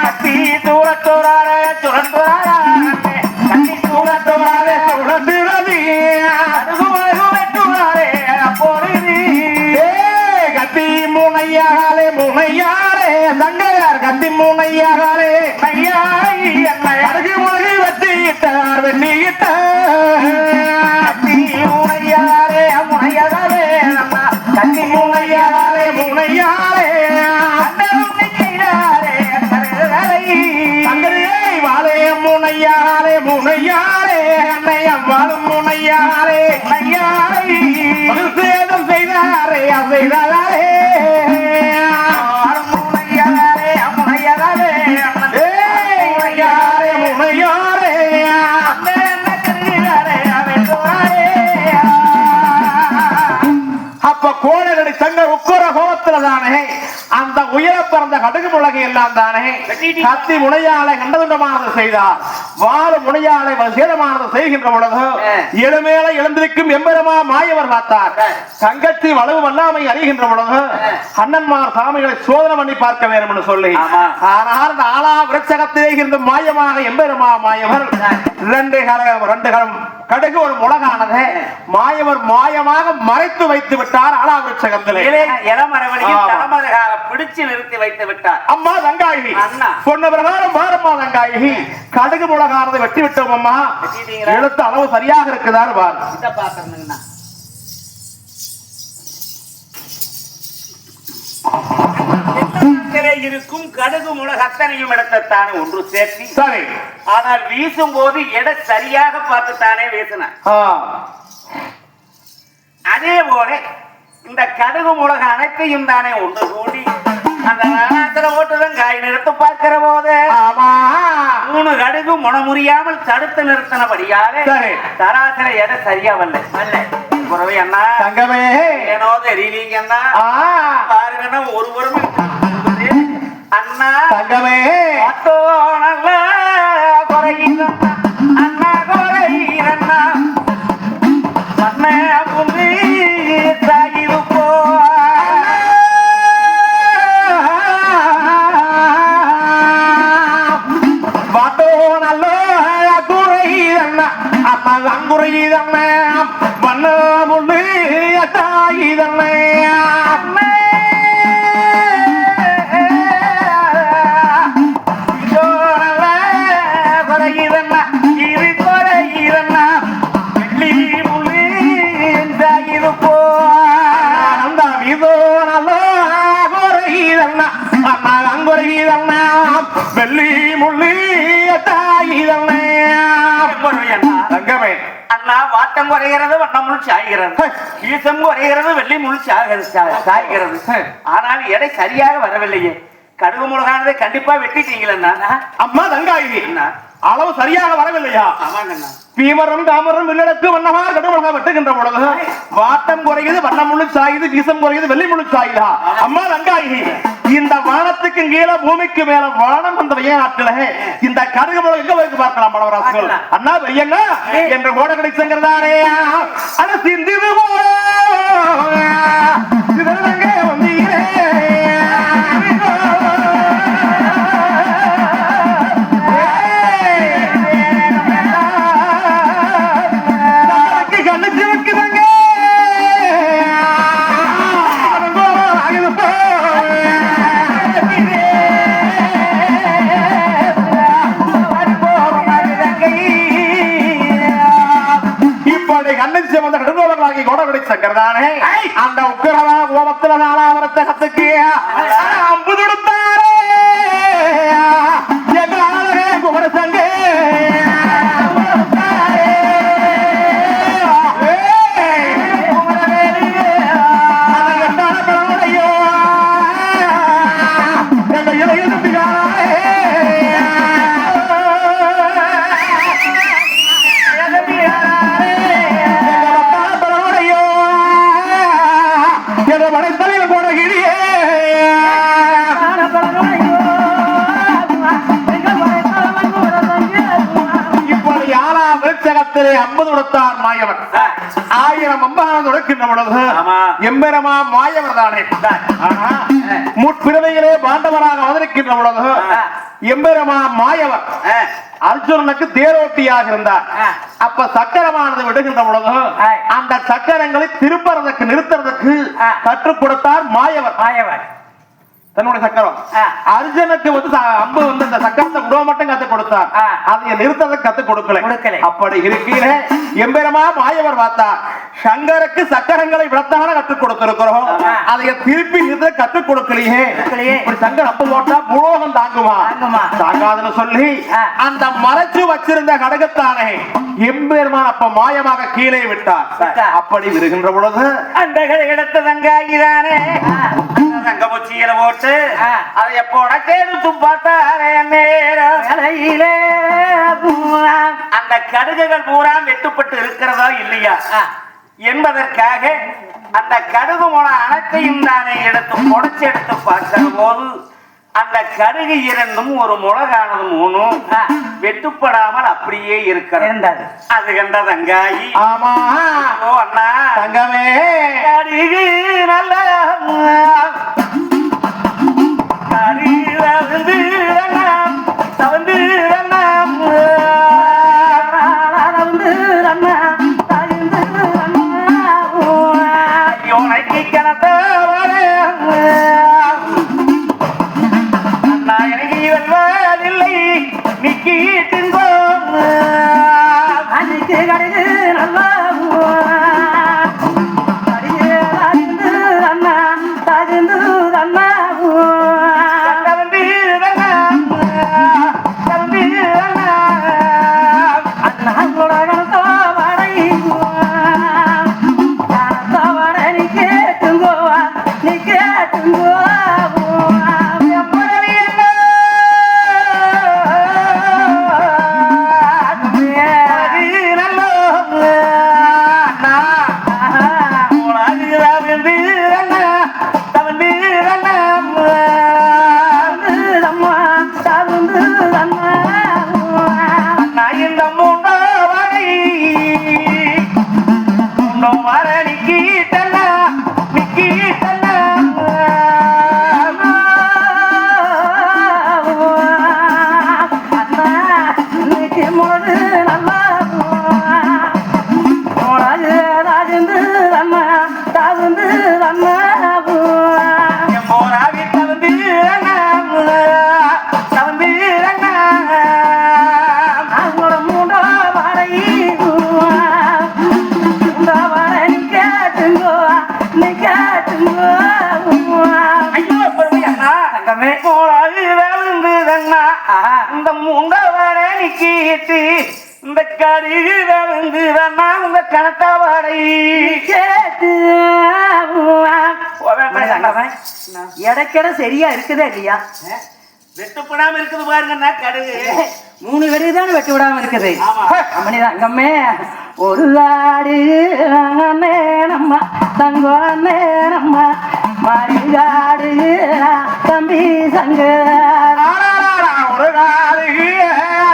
கத்தி தூரத்தோராட சுரத்தோராட கத்தி தூரத்தோராட சுரத்துறதி வெட்டுவாரே அப்பொழுது கத்தி முனையாலே முனையாரே சங்கையார் கத்தி முனையாரே மையாரை அருகு முழுகி வெட்டிட்டார் வெட்டிட்டார் முனையாரே முனையாரே கத்தி முனையாரே முனையாரே சங்கரையே வாழே முனையாரே முனையாரே அன்னையம் வாழும் முனையாரே முனையாரை சேதம் செய்தாரே செய்தாரே கோடகடி சங்க உக்கர கோபத்துல தானே அந்த உயர பிறந்த கடுகு முளகை எல்லாம் தானே கத்தி முனையாலை கண்டதுண்டமானது செய்தார். வாழ முனையாலை சேதமானது செய்கின்ற பொழுது எழுமேல எழுந்திருக்கும் எம்பெருமா மாயவர் பார்த்தார். தங்கச்சி வளவு வல்லாமை அறிகின்ற பொழுது அண்ணன்மார் சாமிகளை சோதனை பண்ணி பார்க்க வேண்டும் என்று சொல்லி ஆனால் அந்த ஆலா விருட்சகத்திலே இருந்து மாயமாக எம்பெருமா மாயவர் ரெண்டு கரம் கடுகு ஒரு முளகானது மாயவர் மாயமாக மறைத்து வைத்து விட்டார். ஆலாவிருட்சகத்திலே இளமரவழியில் தலைமறையாக பிடிச்சு நிறுத்தி வைத்து விட்டார். அம்மா தங்காயி சொன்ன பிரகாரம் பாரம்மா தங்காயி கடுகு முளகானதை வெட்டி விட்டோம். அம்மா எழுத்து அளவு சரியாக இருக்குதாரு பாரு. இத பாக்குறேன்னா இருக்கும் கடுகு முளகு அத்தனையும் இடத்தைத்தானே ஒன்று சேர்த்தி சரி. ஆனால் வீசும் போது எடை சரியாக பார்த்துத்தானே வீசின. அதே போல இந்த கடுகு முளகு அனைத்தையும் தானே ஒன்று கூடி அந்த நாணத்துல ஓட்டுதான் காய் நிறுத்து பார்க்கிற போது 3 கடுகு முனமுறியாமல் தடுத்து நிறுத்தினபடியாலே தராசர எடை சரியா வரல. குறவை அண்ணா தங்கமே ஏனோ தெரியலீங்க அண்ணா பாருங்கன்னா ஒரு புறமே அண்ணா தங்கமே நல்ல குறையில அண்ணா குறையிலண்ணா மண்ண புள்ளி சாகிது போ வாட்டோ நல்ல குறையிலண்ணா அம்மா அங்குறையிலண்ணா மண்ண புள்ளி சாகிதண்ணா வெள்ளி முள்ளி தங்கமே அண்ணா வாட்டம் குறைகிறது வண்ணம் முழு சாய்கிறது ஈசம் குறைகிறது வெள்ளி முழு சாய்கிறது ஆனால் எடை சரியாக வரவில்லையே. கடுகு முளகானதை கண்டிப்பா வெட்டிட்டீங்களா? அம்மா தங்காயி அளவு சரியாக வரவில்லையா? ஆமாங்கண்ணா. பீமரம் தாமரம் வில்லடக்கு வண்ணமா கடுமுளகா வெட்டுகின்ற பொழுது வாட்டம் குறையுது வண்ணம் முழு சாயுது வீசம் குறையுது வெள்ளி முழு சாயுதா? அம்மா தங்காயி இந்த வானத்துக்கு கீழே பூமிக்கு மேல வானம் அந்த வெய்யாட்டில இந்த கடுகு முளகு எங்க வைத்து பார்க்கலாம் பலவராசுகள் அண்ணா வெய்யங்க என்ற கோட கிடைச்சுங்கிறதானே அது சிந்திது வந்தீரே அவர்தானே அந்த உக்கிரமா கோபத்துல நாலாவரத்தகத்துக்கு அம்பு தொடுத்தாரே எங்களாலே குமரசங்கே அம்பது கொடுத்தார் மாயவர் 1000 அம்பான தொடக்கின்ற பொழுது எம்பெருமா மாயவர் தானே முற்பிறவைகளே பாண்டவராக அவதரிக்கின்ற பொழுது எம்பெருமா மாயவர் அர்ஜுனனுக்கு தேரோட்டியாக இருந்தார். அப்ப சக்கரமானது விடுகின்ற பொழுது அந்த சக்கரங்களை திருப்பறதுக்கு நிறுத்துறதுக்கு கற்றுக் கொடுத்தார் மாயவர். தன்னுடைய சக்கரம் அர்ஜுனுக்கு அம்பு அந்த சக்கரத்தை விட மட்டும் கத்துக் கொடுத்தார். அதை நிறுத்ததை கத்துக் கொடுக்கல. அப்படி இருக்கிற எம்பெருமா மாயவர் பார்த்தார் சங்கருக்கு சக்கரங்களை விடத்தான கற்றுக் கொடுத்திருக்கிறோம். அதை திருப்பி நிறுத்த கற்றுக் கொடுக்கலையே. இப்படி சங்கர் அம்பு போட்டா புலோகம் தாங்குமா? தாங்காதுன்னு சொல்லி அந்த மறைச்சு வச்சிருந்த கடகத்தானே எம்பெருமான் அப்ப மாயமாக கீழே விட்டார். அப்படி விடுகின்ற பொழுது அந்த இடத்த தங்காயிதானே தங்கமுச்சியில போட்டு அதை எப்போட கேட்டு பார்த்தாரே அந்த கடுகுகள் பூரா வெட்டுப்பட்டு இருக்கிறதா இல்லையா என்பதற்காக அந்த கடுகு முளை அனைத்தையும் தானே எடுத்து புடைச்சு எடுத்து பார்க்கிற போது அந்த கடுகு இரண்டும் ஒரு முளகானது மூணும் வெட்டுப்படாமல் அப்படியே இருக்கிறது. அது கண்ட தங்காயி ஆமா அண்ணா தங்கமே கடுகு நல்ல இந்த முண்டவரை நிக்கிட்டு இந்த கடுகு வந்து உங்க கணத்தாவடை கேட்டு எடைக்கடை சரியா இருக்குதா இல்லையா? வெட்டுப்படாம இருக்குது பாருங்கன்னா கடுகு 3 கடுகு தானே வெட்டு விடாம இருக்குது. அங்கம்மே ஒரு காடு நம்ம தங்கம் நம்ம மறுகாடு தம்பி சங்க ஒரு காடு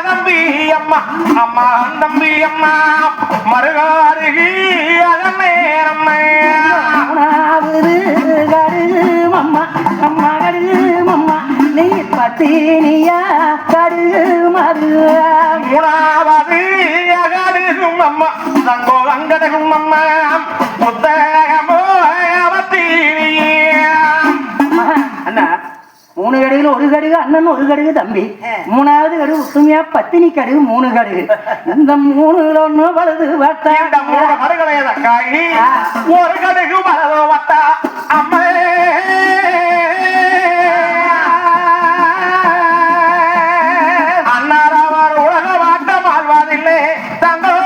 தம்பி அம்மா அம்மா தம்பி அம்மா மறுகாடு அதமே நம்மாவது கடுகு மம்மா அம்மா கடுகு மம்மா நீ பத்தினியா கடுகு மறு மூணாவது அகடுகும் அம்மா தங்கோ அங்கடகும் அம்மா முத்தகமோ அண்ணா 3 கடுகுல 1 கடுகு அண்ணன் 1 கடுகு தம்பி மூணாவது கடுகு உண்மையா பத்தினி கடுகு 3 கடுகு இந்த 3ல ஒண்ணு வலது வட்டா இந்த 3 கடுகளை தங்காயி ஒரு கடுகு வலது வட்டா அம்மே அண்ணாரவர் உலக வாட்டம் ஆழ்வாதில்லை தங்கோ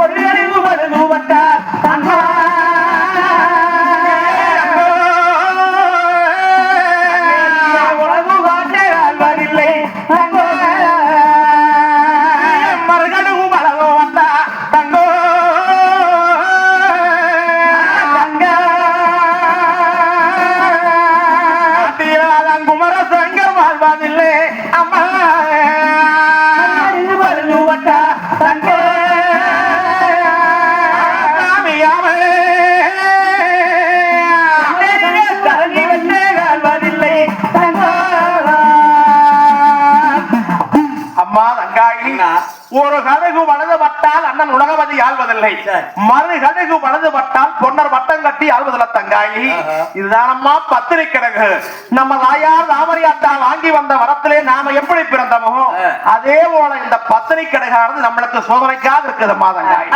ஒரு கடுகு வலது வட்டா அண்ணா ஒரு கடுகு வலது பட்டால் அண்ணன் உலகவதி ஆள்வதில்லை மறு கடுகு வலது பட்டால் பொன்னர் வட்டம் கட்டி ஆள்வதில்லை தங்காயி இதுதானம்மா பத்திரை கிடகு நம்ம தாயார் தாமரையாத்தா வாங்கி வந்த வரத்திலே நாம எப்படி பிறந்தமோ அதே போல இந்த பத்திரை கிடகானது நம்மளுக்கு சோதனைக்காக இருக்குது மாதங்காய்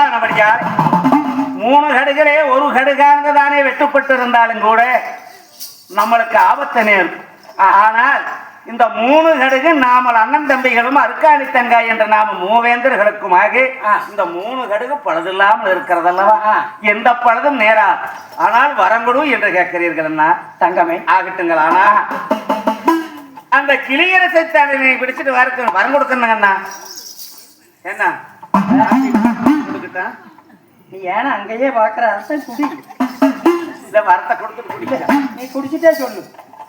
3 கடுகளே ஒரு கடுகானது தானே வெட்டுப்பட்டு இருந்தாலும் கூட நம்மளுக்கு ஆபத்து நேரும் ஆனால் இந்த 3 கடுகு நாமல் அண்ணன் தம்பிகளும் அருக்காணி தங்காய் என்ற நாம மூவேந்தர்களுக்குமாக இந்த 3 கடுகு பழுதில்லாமல் இருக்கிறதல்லவா எந்த பழுதும் நேரா ஆனால் வரங்குடு என்று கேட்கிறீர்கள் என்ன தங்கமே ஆகட்டுங்கள் ஆனா அந்த கிளியரசை தானே பிடிச்சிட்டு வரம் கொடுக்கணுங்கண்ணா என்ன கொடுக்கிட்டான் நீ ஏன்னா அங்கேயே பாக்குற அர்த்தம் குடி இந்த வரத்தை கொடுத்துட்டு குடிக்க நீ குடிச்சிட்டே சொல்லு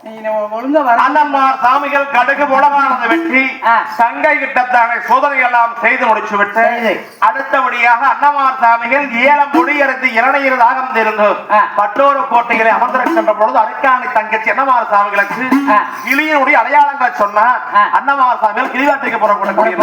நீ ஒழுங்கா வர அண்ணன்மார் சாமிகள் கடுகு உலகானது வெற்றி சங்கை கிட்டத்தான சோதனை எல்லாம் செய்து முடிச்சு விட்டு அடுத்தபடியாக அண்ணமார் சாமிகள் 7 முடியறது 2 தாகம் இருந்து பட்டோர கோட்டைகளை அமர்ந்திருக்கின்ற பொழுது அருக்காணி தங்கச்சி அண்ணமார் சாமிகளுக்கு கிளியினுடைய அடையாளங்களை சொன்னா அண்ணமார் சாமிகள் கிளிவாட்டிக்கு புறப்படக்கூடிய